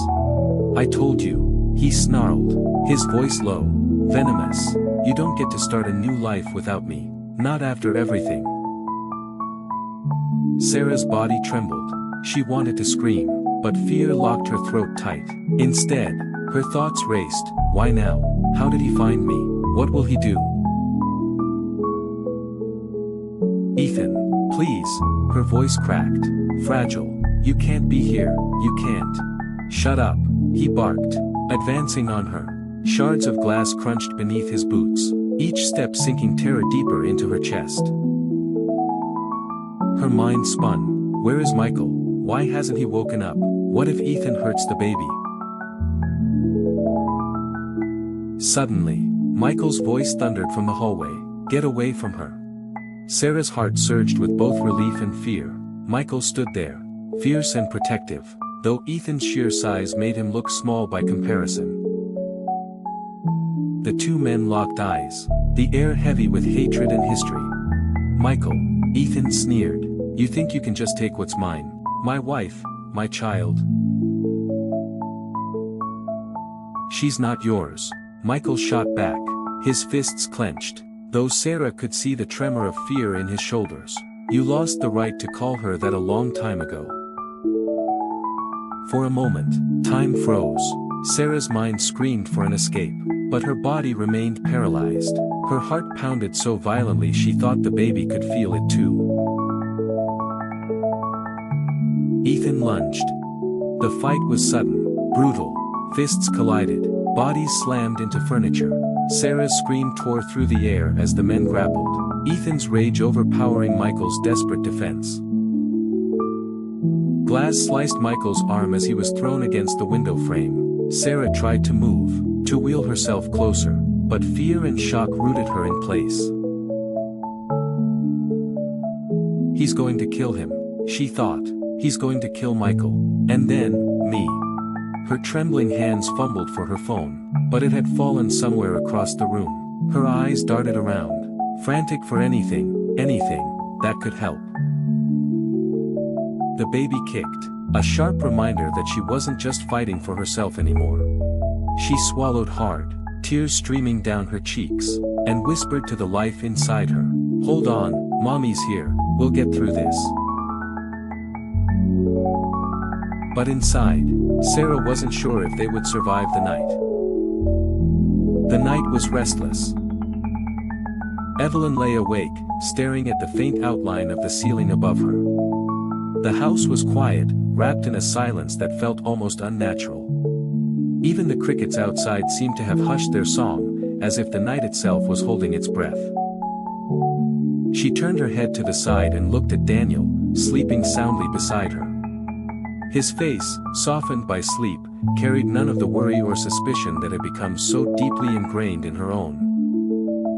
"I told you," he snarled, his voice low, venomous. "You don't get to start a new life without me, not after everything." Sarah's body trembled. She wanted to scream, but fear locked her throat tight. Instead, her thoughts raced. Why now? How did he find me? What will he do? "Ethan, please," her voice cracked. "Fragile. You can't be here, you can't." "Shut up," he barked, advancing on her. Shards of glass crunched beneath his boots, each step sinking terror deeper into her chest. Her mind spun. Where is Michael? Why hasn't he woken up? What if Ethan hurts the baby? Suddenly, Michael's voice thundered from the hallway. "Get away from her." Sarah's heart surged with both relief and fear. Michael stood there, fierce and protective, though Ethan's sheer size made him look small by comparison. The two men locked eyes, the air heavy with hatred and history. "Michael," Ethan sneered, "you think you can just take what's mine? My wife, my child? She's not yours." Michael shot back, his fists clenched, though Sarah could see the tremor of fear in his shoulders. "You lost the right to call her that a long time ago." For a moment, time froze. Sarah's mind screamed for an escape, but her body remained paralyzed. Her heart pounded so violently she thought the baby could feel it too. Ethan lunged. The fight was sudden, brutal. Fists collided, bodies slammed into furniture. Sarah's scream tore through the air as the men grappled, Ethan's rage overpowering Michael's desperate defense. Glass sliced Michael's arm as he was thrown against the window frame. Sarah tried to move, to wheel herself closer, but fear and shock rooted her in place. "He's going to kill him," she thought. "He's going to kill Michael. And then, me." Her trembling hands fumbled for her phone, but it had fallen somewhere across the room. Her eyes darted around, frantic for anything that could help. The baby kicked, a sharp reminder that she wasn't just fighting for herself anymore. She swallowed hard, tears streaming down her cheeks, and whispered to the life inside her, "Hold on, Mommy's here, we'll get through this." But inside, Sarah wasn't sure if they would survive the night. The night was restless. Evelyn lay awake, staring at the faint outline of the ceiling above her. The house was quiet, wrapped in a silence that felt almost unnatural. Even the crickets outside seemed to have hushed their song, as if the night itself was holding its breath. She turned her head to the side and looked at Daniel, sleeping soundly beside her. His face, softened by sleep, carried none of the worry or suspicion that had become so deeply ingrained in her own.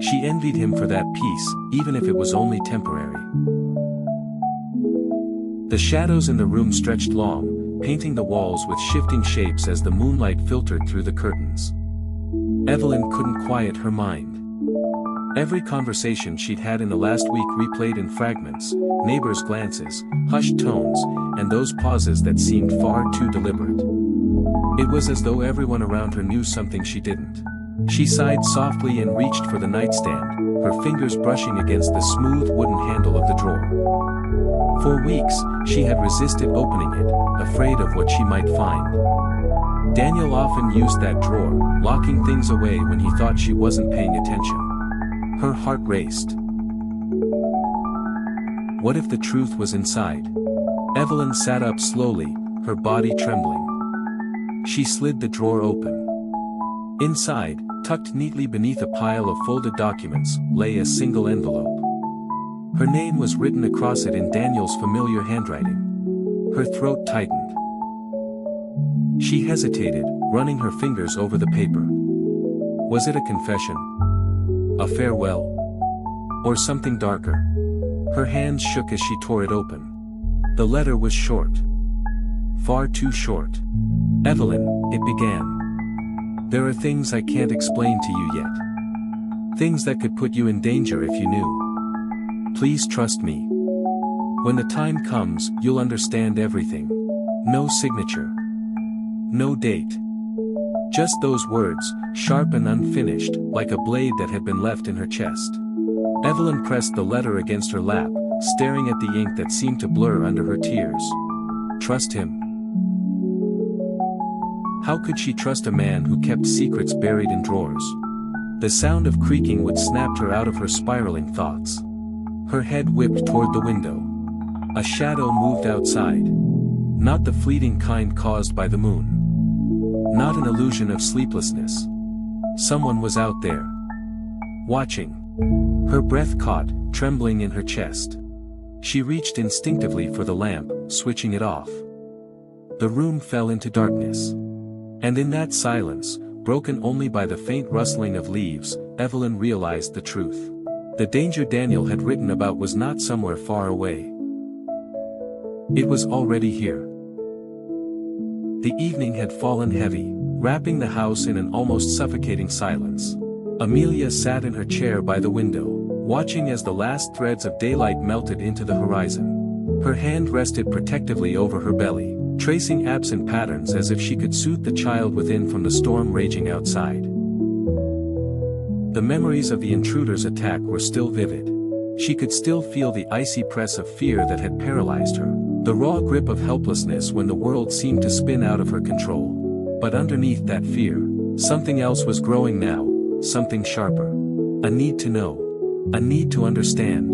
She envied him for that peace, even if it was only temporary. The shadows in the room stretched long, painting the walls with shifting shapes as the moonlight filtered through the curtains. Evelyn couldn't quiet her mind. Every conversation she'd had in the last week replayed in fragments, neighbors' glances, hushed tones, and those pauses that seemed far too deliberate. It was as though everyone around her knew something she didn't. She sighed softly and reached for the nightstand, her fingers brushing against the smooth wooden handle of the drawer. For weeks, she had resisted opening it, afraid of what she might find. Daniel often used that drawer, locking things away when he thought she wasn't paying attention. Her heart raced. What if the truth was inside? Evelyn sat up slowly, her body trembling. She slid the drawer open. Inside, tucked neatly beneath a pile of folded documents, lay a single envelope. Her name was written across it in Daniel's familiar handwriting. Her throat tightened. She hesitated, running her fingers over the paper. Was it a confession? A farewell? Or something darker? Her hands shook as she tore it open. The letter was short. Far too short. Evelyn, it began. There are things I can't explain to you yet. Things that could put you in danger if you knew. Please trust me. When the time comes, you'll understand everything. No signature. No date. Just those words, sharp and unfinished, like a blade that had been left in her chest. Evelyn pressed the letter against her lap, staring at the ink that seemed to blur under her tears. Trust him? How could she trust a man who kept secrets buried in drawers? The sound of creaking would snap her out of her spiraling thoughts. Her head whipped toward the window. A shadow moved outside. Not the fleeting kind caused by the moon. Not an illusion of sleeplessness. Someone was out there. Watching. Her breath caught, trembling in her chest. She reached instinctively for the lamp, switching it off. The room fell into darkness. And in that silence, broken only by the faint rustling of leaves, Evelyn realized the truth. The danger Daniel had written about was not somewhere far away. It was already here. The evening had fallen heavy, wrapping the house in an almost suffocating silence. Amelia sat in her chair by the window, watching as the last threads of daylight melted into the horizon. Her hand rested protectively over her belly, tracing absent patterns as if she could soothe the child within from the storm raging outside. The memories of the intruder's attack were still vivid. She could still feel the icy press of fear that had paralyzed her, the raw grip of helplessness when the world seemed to spin out of her control. But underneath that fear, something else was growing now, something sharper. A need to know. A need to understand.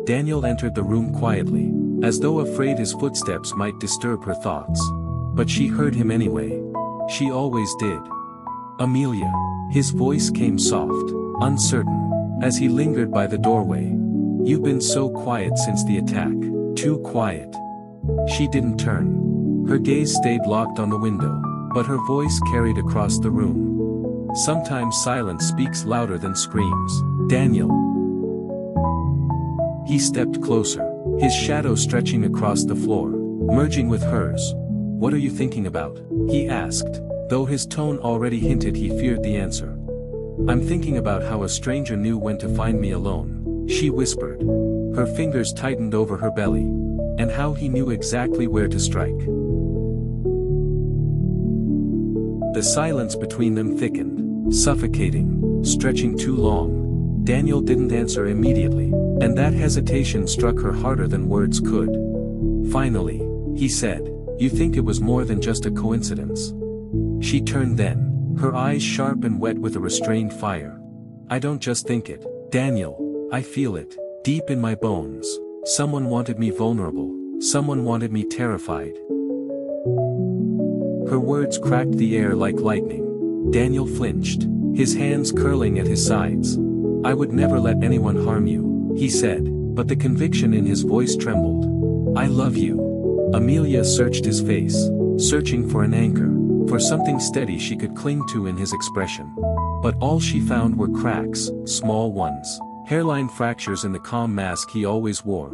Daniel entered the room quietly, as though afraid his footsteps might disturb her thoughts. But she heard him anyway. She always did. Amelia. His voice came soft, uncertain, as he lingered by the doorway. You've been so quiet since the attack. Too quiet. She didn't turn. Her gaze stayed locked on the window, but her voice carried across the room. Sometimes silence speaks louder than screams. Daniel. He stepped closer, his shadow stretching across the floor, merging with hers. What are you thinking about? He asked, though his tone already hinted he feared the answer. I'm thinking about how a stranger knew when to find me alone, she whispered. Her fingers tightened over her belly. And how he knew exactly where to strike. The silence between them thickened, suffocating, stretching too long. Daniel didn't answer immediately, and that hesitation struck her harder than words could. Finally, he said, You think it was more than just a coincidence? She turned then, her eyes sharp and wet with a restrained fire. I don't just think it, Daniel, I feel it, deep in my bones. Someone wanted me vulnerable, someone wanted me terrified. Her words cracked the air like lightning. Daniel flinched, his hands curling at his sides. I would never let anyone harm you, he said, but the conviction in his voice trembled. I love you. Amelia searched his face, searching for an anchor, for something steady she could cling to in his expression. But all she found were cracks, small ones, hairline fractures in the calm mask he always wore.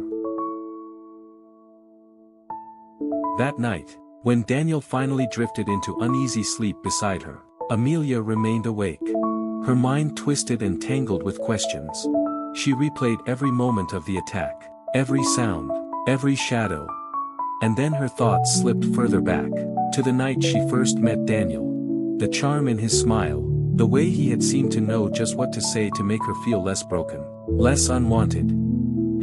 That night, when Daniel finally drifted into uneasy sleep beside her, Amelia remained awake. Her mind twisted and tangled with questions. She replayed every moment of the attack, every sound, every shadow. And then her thoughts slipped further back, to the night she first met Daniel. The charm in his smile, the way he had seemed to know just what to say to make her feel less broken, less unwanted.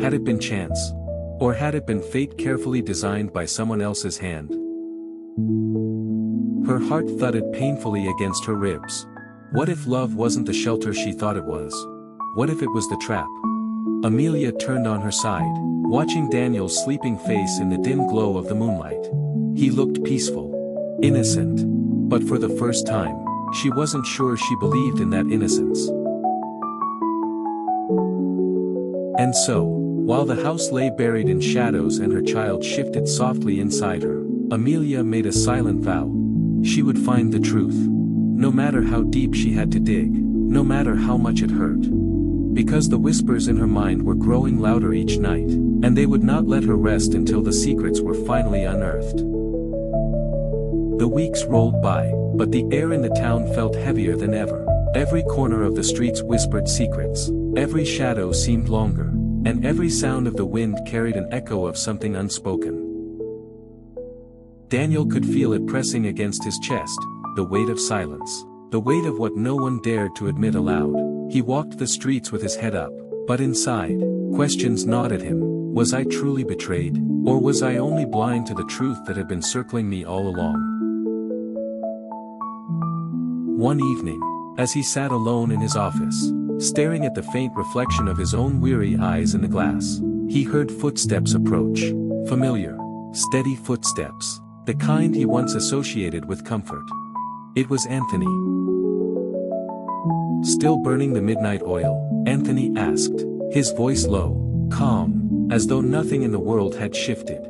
Had it been chance? Or had it been fate carefully designed by someone else's hand? Her heart thudded painfully against her ribs. What if love wasn't the shelter she thought it was? What if it was the trap? Amelia turned on her side, watching Daniel's sleeping face in the dim glow of the moonlight. He looked peaceful, innocent. But for the first time, she wasn't sure she believed in that innocence. And so, while the house lay buried in shadows and her child shifted softly inside her, Amelia made a silent vow. She would find the truth. No matter how deep she had to dig, no matter how much it hurt. Because the whispers in her mind were growing louder each night, and they would not let her rest until the secrets were finally unearthed. The weeks rolled by, but the air in the town felt heavier than ever. Every corner of the streets whispered secrets, every shadow seemed longer, and every sound of the wind carried an echo of something unspoken. Daniel could feel it pressing against his chest, the weight of silence, the weight of what no one dared to admit aloud. He walked the streets with his head up, but inside, questions gnawed at him. Was I truly betrayed, or was I only blind to the truth that had been circling me all along? One evening, as he sat alone in his office, staring at the faint reflection of his own weary eyes in the glass, he heard footsteps approach. Familiar, steady footsteps, the kind he once associated with comfort. It was Anthony. Still burning the midnight oil, Anthony asked, his voice low, calm, as though nothing in the world had shifted.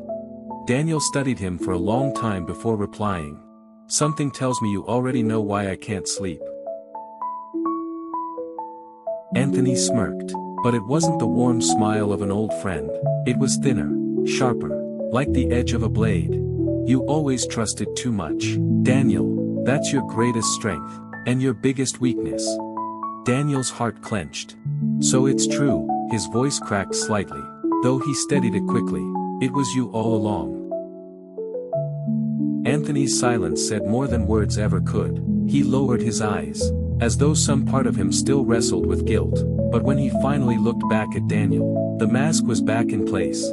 Daniel studied him for a long time before replying. Something tells me you already know why I can't sleep. Anthony smirked, but it wasn't the warm smile of an old friend. It was thinner, sharper, like the edge of a blade. You always trusted too much. Daniel, that's your greatest strength, and your biggest weakness. Daniel's heart clenched. So it's true, his voice cracked slightly, though he steadied it quickly. It was you all along. Anthony's silence said more than words ever could. He lowered his eyes, as though some part of him still wrestled with guilt, but when he finally looked back at Daniel, the mask was back in place.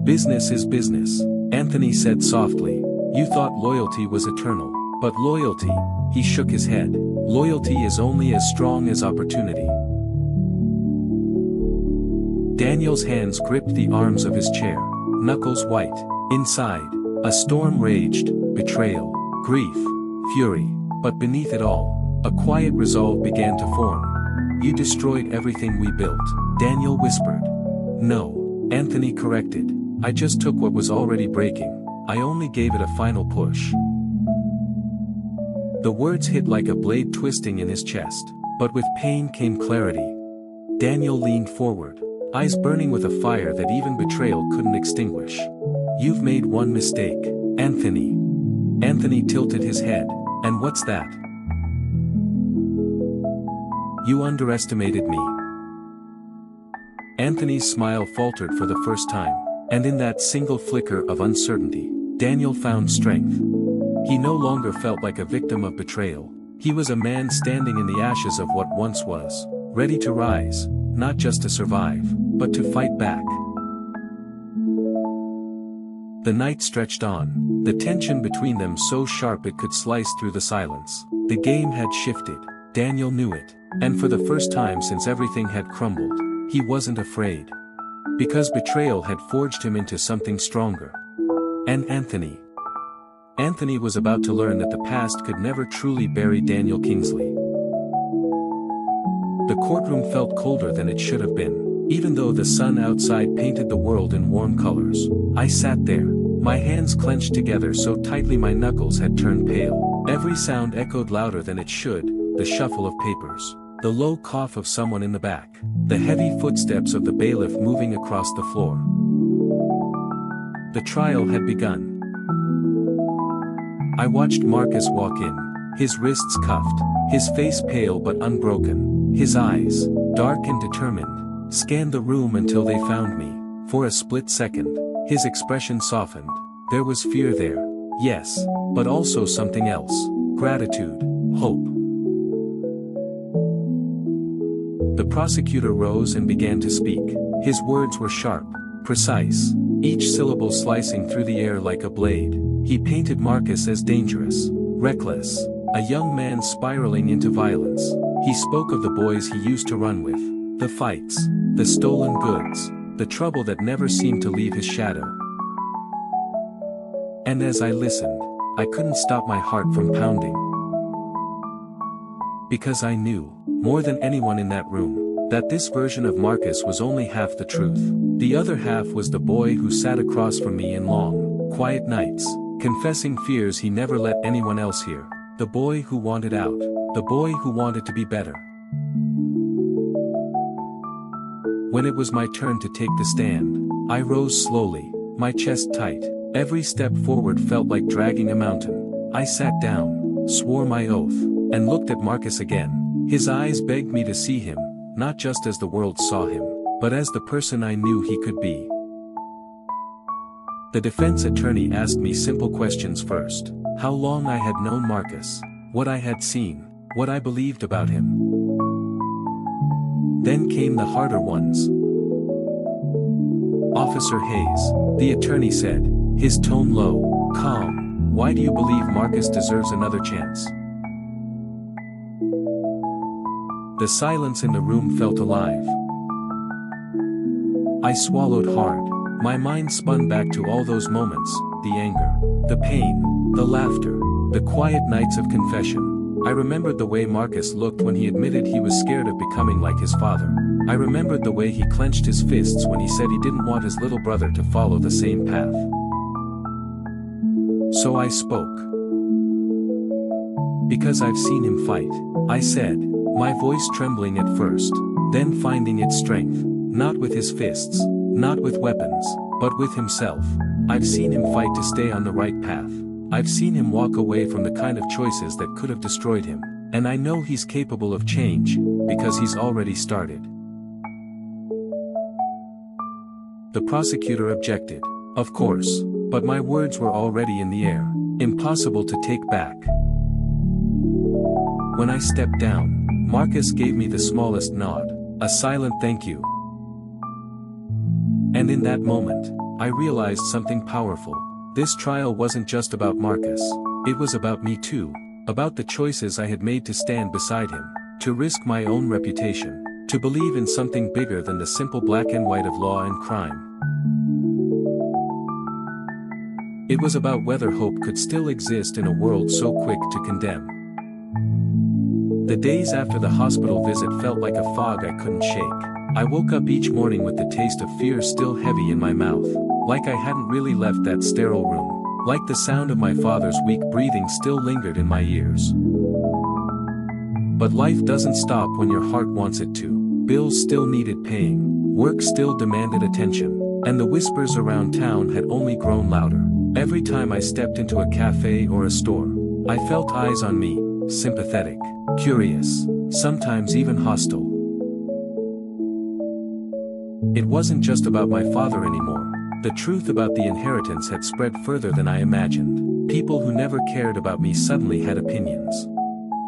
Business is business, Anthony said softly. You thought loyalty was eternal, but loyalty, he shook his head, loyalty is only as strong as opportunity. Daniel's hands gripped the arms of his chair, knuckles white. Inside, a storm raged, betrayal, grief, fury, but beneath it all, a quiet resolve began to form. You destroyed everything we built, Daniel whispered. No, Anthony corrected. I just took what was already breaking. I only gave it a final push. The words hit like a blade twisting in his chest, but with pain came clarity. Daniel leaned forward, eyes burning with a fire that even betrayal couldn't extinguish. You've made one mistake, Anthony. Anthony tilted his head. And what's that? You underestimated me. Anthony's smile faltered for the first time, and in that single flicker of uncertainty, Daniel found strength. He no longer felt like a victim of betrayal. He was a man standing in the ashes of what once was, ready to rise, not just to survive, but to fight back. The night stretched on, the tension between them so sharp it could slice through the silence. The game had shifted, Daniel knew it, and for the first time since everything had crumbled, he wasn't afraid. Because betrayal had forged him into something stronger. And Anthony. Anthony was about to learn that the past could never truly bury Daniel Kingsley. The courtroom felt colder than it should have been, even though the sun outside painted the world in warm colors. I sat there, my hands clenched together so tightly my knuckles had turned pale. Every sound echoed louder than it should, the shuffle of papers, the low cough of someone in the back, the heavy footsteps of the bailiff moving across the floor. The trial had begun. I watched Marcus walk in, his wrists cuffed, his face pale but unbroken, his eyes, dark and determined, scanned the room until they found me. For a split second, his expression softened. There was fear there, yes, but also something else, gratitude, hope. The prosecutor rose and began to speak. His words were sharp, precise, each syllable slicing through the air like a blade. He painted Marcus as dangerous, reckless, a young man spiraling into violence. He spoke of the boys he used to run with, the fights, the stolen goods, the trouble that never seemed to leave his shadow. And as I listened, I couldn't stop my heart from pounding. Because I knew, more than anyone in that room, that this version of Marcus was only half the truth. The other half was the boy who sat across from me in long, quiet nights, confessing fears he never let anyone else hear. The boy who wanted out. The boy who wanted to be better. When it was my turn to take the stand, I rose slowly, my chest tight. Every step forward felt like dragging a mountain. I sat down, swore my oath, and looked at Marcus again. His eyes begged me to see him, not just as the world saw him, but as the person I knew he could be. The defense attorney asked me simple questions first. How long I had known Marcus, what I had seen, what I believed about him. Then came the harder ones. Officer Hayes, the attorney said, his tone low, calm, why do you believe Marcus deserves another chance? The silence in the room felt alive. I swallowed hard. My mind spun back to all those moments, the anger, the pain, the laughter, the quiet nights of confession. I remembered the way Marcus looked when he admitted he was scared of becoming like his father. I remembered the way he clenched his fists when he said he didn't want his little brother to follow the same path. So I spoke. Because I've seen him fight, I said, my voice trembling at first, then finding its strength, not with his fists, not with weapons, but with himself. I've seen him fight to stay on the right path. I've seen him walk away from the kind of choices that could have destroyed him, and I know he's capable of change, because he's already started. The prosecutor objected. Of course, but my words were already in the air, impossible to take back. When I stepped down, Marcus gave me the smallest nod, a silent thank you. And in that moment, I realized something powerful. This trial wasn't just about Marcus, it was about me too, about the choices I had made to stand beside him, to risk my own reputation, to believe in something bigger than the simple black and white of law and crime. It was about whether hope could still exist in a world so quick to condemn. The days after the hospital visit felt like a fog I couldn't shake. I woke up each morning with the taste of fear still heavy in my mouth, like I hadn't really left that sterile room, like the sound of my father's weak breathing still lingered in my ears. But life doesn't stop when your heart wants it to. Bills still needed paying, work still demanded attention, and the whispers around town had only grown louder. Every time I stepped into a cafe or a store, I felt eyes on me, sympathetic, curious, sometimes even hostile. It wasn't just about my father anymore. The truth about the inheritance had spread further than I imagined. People who never cared about me suddenly had opinions.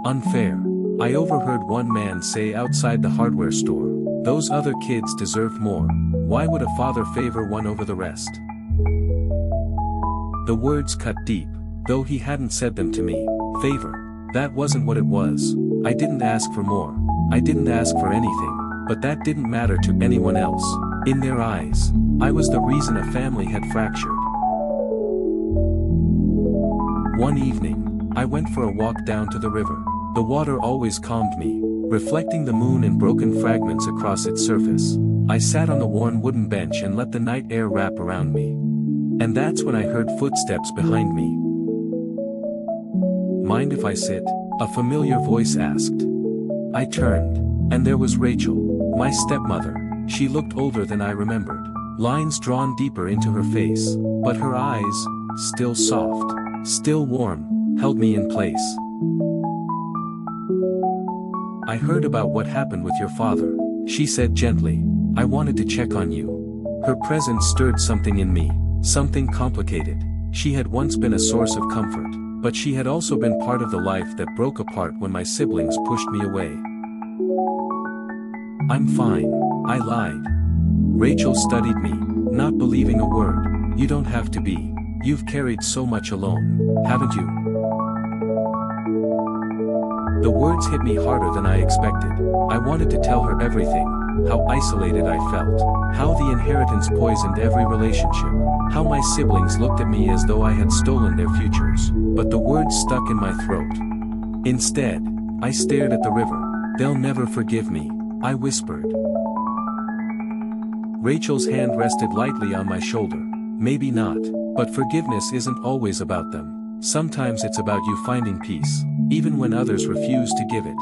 Unfair. I overheard one man say outside the hardware store, "Those other kids deserve more. Why would a father favor one over the rest?" The words cut deep, though he hadn't said them to me. Favor. That wasn't what it was. I didn't ask for more. I didn't ask for anything. But that didn't matter to anyone else. In their eyes, I was the reason a family had fractured. One evening, I went for a walk down to the river. The water always calmed me, reflecting the moon in broken fragments across its surface. I sat on the worn wooden bench and let the night air wrap around me. And that's when I heard footsteps behind me. "Mind if I sit?" a familiar voice asked. I turned, and there was Rachel, my stepmother. She looked older than I remembered, lines drawn deeper into her face, but her eyes, still soft, still warm, held me in place. "I heard about what happened with your father," she said gently. "I wanted to check on you." Her presence stirred something in me, something complicated. She had once been a source of comfort, but she had also been part of the life that broke apart when my siblings pushed me away. "I'm fine," I lied. Rachel studied me, not believing a word. "You don't have to be. You've carried so much alone, haven't you?" The words hit me harder than I expected. I wanted to tell her everything, how isolated I felt, how the inheritance poisoned every relationship, how my siblings looked at me as though I had stolen their futures, but the words stuck in my throat. Instead, I stared at the river. "They'll never forgive me," I whispered. Rachel's hand rested lightly on my shoulder. Maybe not, but forgiveness isn't always about them. Sometimes it's about you finding peace, even when others refuse to give it.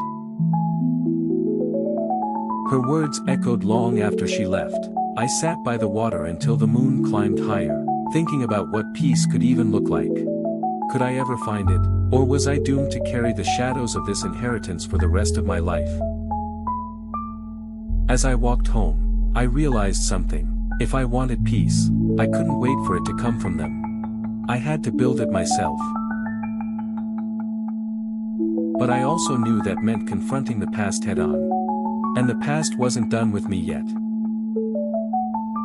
Her words echoed long after she left. I sat by the water until the moon climbed higher, thinking about what peace could even look like. Could I ever find it, or was I doomed to carry the shadows of this inheritance for the rest of my life? As I walked home, I realized something. If I wanted peace, I couldn't wait for it to come from them. I had to build it myself. But I also knew that meant confronting the past head-on. And the past wasn't done with me yet.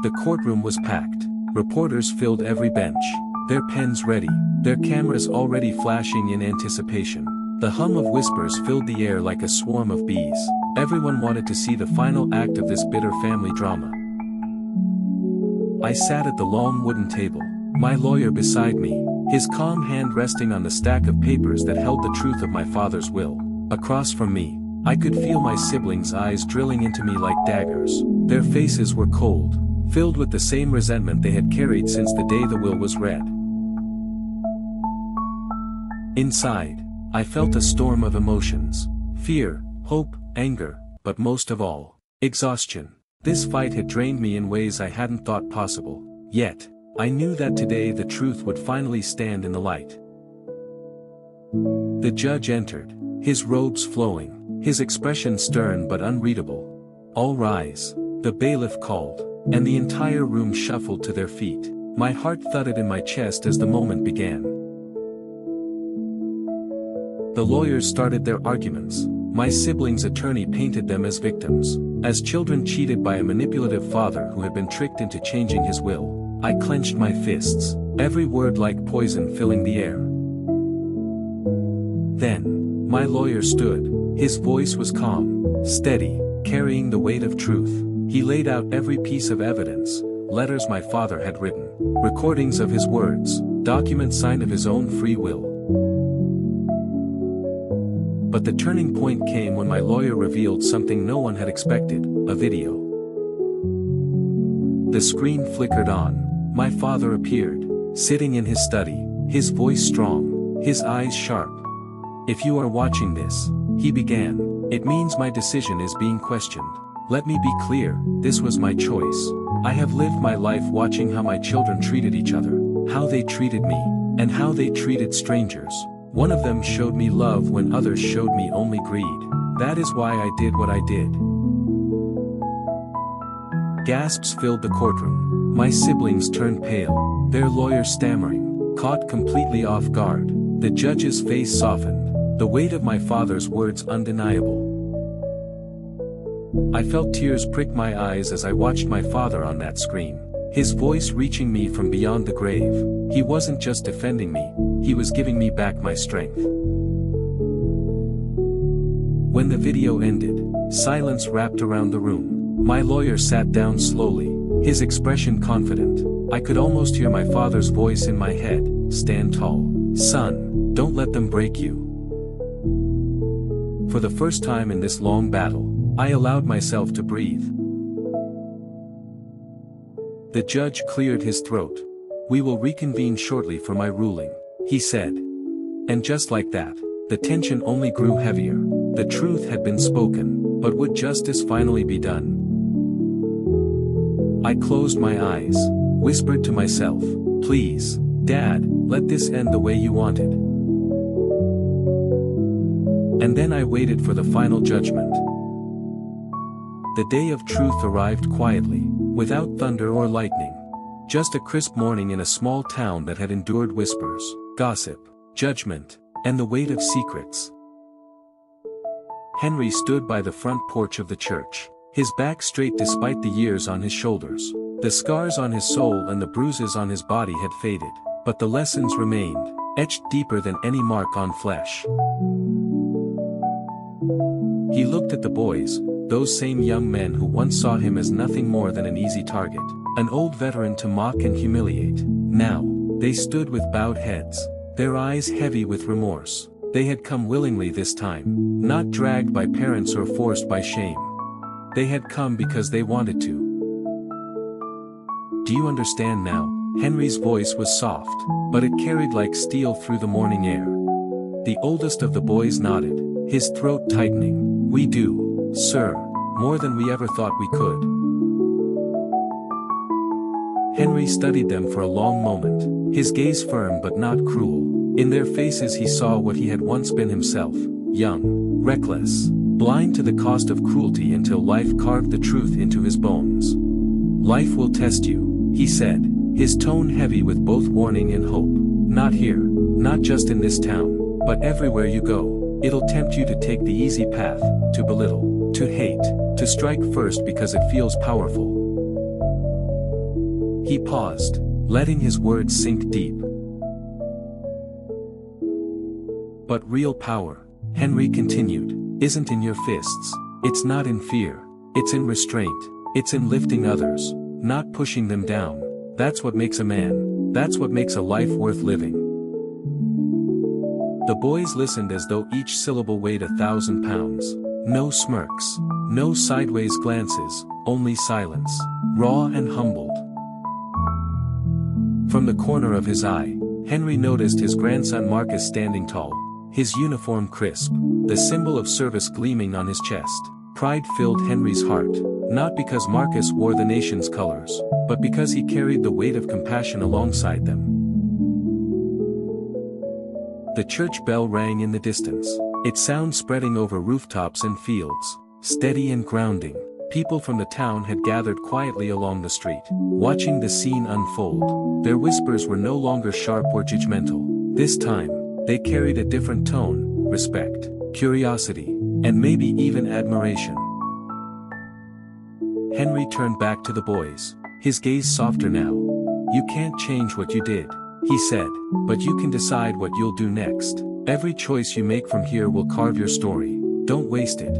The courtroom was packed. Reporters filled every bench, their pens ready, their cameras already flashing in anticipation. The hum of whispers filled the air like a swarm of bees. Everyone wanted to see the final act of this bitter family drama. I sat at the long wooden table, my lawyer beside me, his calm hand resting on the stack of papers that held the truth of my father's will. Across from me, I could feel my siblings' eyes drilling into me like daggers. Their faces were cold, filled with the same resentment they had carried since the day the will was read. Inside, I felt a storm of emotions. Fear, hope, anger, but most of all, exhaustion. This fight had drained me in ways I hadn't thought possible. Yet, I knew that today the truth would finally stand in the light. The judge entered, his robes flowing, his expression stern but unreadable. "All rise," the bailiff called, and the entire room shuffled to their feet. My heart thudded in my chest as the moment began. The lawyers started their arguments. My siblings' attorney painted them as victims, as children cheated by a manipulative father who had been tricked into changing his will. I clenched my fists, every word like poison filling the air. Then, my lawyer stood. His voice was calm, steady, carrying the weight of truth. He laid out every piece of evidence, letters my father had written, recordings of his words, documents signed of his own free will. But the turning point came when my lawyer revealed something no one had expected, a video. The screen flickered on. My father appeared, sitting in his study, his voice strong, his eyes sharp. "If you are watching this," he began, "it means my decision is being questioned. Let me be clear, this was my choice. I have lived my life watching how my children treated each other, how they treated me, and how they treated strangers. One of them showed me love when others showed me only greed. That is why I did what I did." Gasps filled the courtroom. My siblings turned pale, their lawyer stammering, caught completely off guard. The judge's face softened, the weight of my father's words undeniable. I felt tears prick my eyes as I watched my father on that screen, his voice reaching me from beyond the grave. He wasn't just defending me, he was giving me back my strength. When the video ended, silence wrapped around the room. My lawyer sat down slowly, his expression confident. I could almost hear my father's voice in my head, "Stand tall. Son, don't let them break you." For the first time in this long battle, I allowed myself to breathe. The judge cleared his throat. "We will reconvene shortly for my ruling," he said. And just like that, the tension only grew heavier. The truth had been spoken, but would justice finally be done? I closed my eyes, whispered to myself, "Please, Dad, let this end the way you wanted." And then I waited for the final judgment. The day of truth arrived quietly, without thunder or lightning. Just a crisp morning in a small town that had endured whispers, gossip, judgment, and the weight of secrets. Henry stood by the front porch of the church, his back straight despite the years on his shoulders. The scars on his soul and the bruises on his body had faded, but the lessons remained, etched deeper than any mark on flesh. He looked at the boys, those same young men who once saw him as nothing more than an easy target, an old veteran to mock and humiliate. Now, they stood with bowed heads, their eyes heavy with remorse. They had come willingly this time, not dragged by parents or forced by shame. They had come because they wanted to. Do you understand now? Henry's voice was soft, but it carried like steel through the morning air. The oldest of the boys nodded, his throat tightening. We do, sir, more than we ever thought we could. Henry studied them for a long moment, his gaze firm but not cruel. In their faces he saw what he had once been himself, young, reckless, blind to the cost of cruelty until life carved the truth into his bones. Life will test you, he said, his tone heavy with both warning and hope. Not here, not just in this town, but everywhere you go, it'll tempt you to take the easy path, to belittle, to hate, to strike first because it feels powerful. He paused, letting his words sink deep. But real power, Henry continued, isn't in your fists, it's not in fear, it's in restraint, it's in lifting others, not pushing them down. That's what makes a man, that's what makes a life worth living. The boys listened as though each syllable weighed 1,000 pounds. No smirks, no sideways glances, only silence, raw and humbled. From the corner of his eye, Henry noticed his grandson Marcus standing tall, his uniform crisp, the symbol of service gleaming on his chest. Pride filled Henry's heart, not because Marcus wore the nation's colors, but because he carried the weight of compassion alongside them. The church bell rang in the distance, its sound spreading over rooftops and fields, steady and grounding. People from the town had gathered quietly along the street, watching the scene unfold. Their whispers were no longer sharp or judgmental. This time, they carried a different tone, respect, curiosity, and maybe even admiration. Henry turned back to the boys, his gaze softer now. You can't change what you did, he said, but you can decide what you'll do next. Every choice you make from here will carve your story. Don't waste it.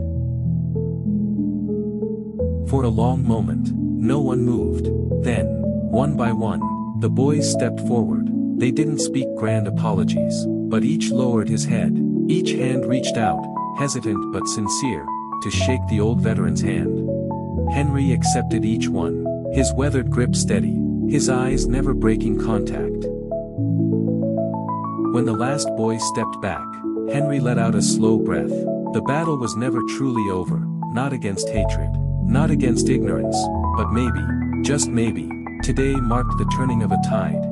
For a long moment, no one moved. Then, one by one, the boys stepped forward. They didn't speak grand apologies, but each lowered his head. Each hand reached out, hesitant but sincere, to shake the old veteran's hand. Henry accepted each one, his weathered grip steady, his eyes never breaking contact. When the last boy stepped back, Henry let out a slow breath. The battle was never truly over, not against hatred, not against ignorance, but maybe, just maybe, today marked the turning of a tide.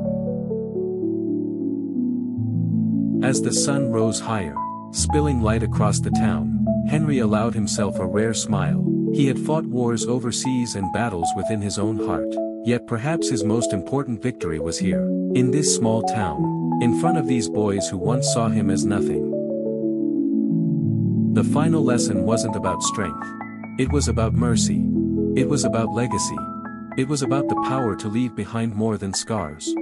As the sun rose higher, spilling light across the town, Henry allowed himself a rare smile. He had fought wars overseas and battles within his own heart, yet perhaps his most important victory was here, in this small town, in front of these boys who once saw him as nothing. The final lesson wasn't about strength. It was about mercy. It was about legacy. It was about the power to leave behind more than scars.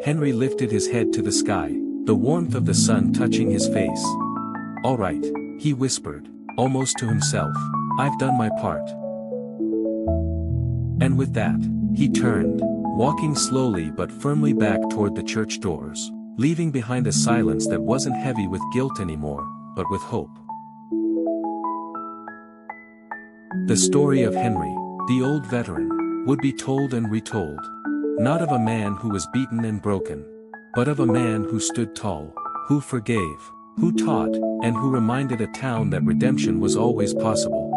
Henry lifted his head to the sky, the warmth of the sun touching his face. All right, he whispered, almost to himself, I've done my part. And with that, he turned, walking slowly but firmly back toward the church doors, leaving behind a silence that wasn't heavy with guilt anymore, but with hope. The story of Henry, the old veteran, would be told and retold. Not of a man who was beaten and broken, but of a man who stood tall, who forgave, who taught, and who reminded a town that redemption was always possible.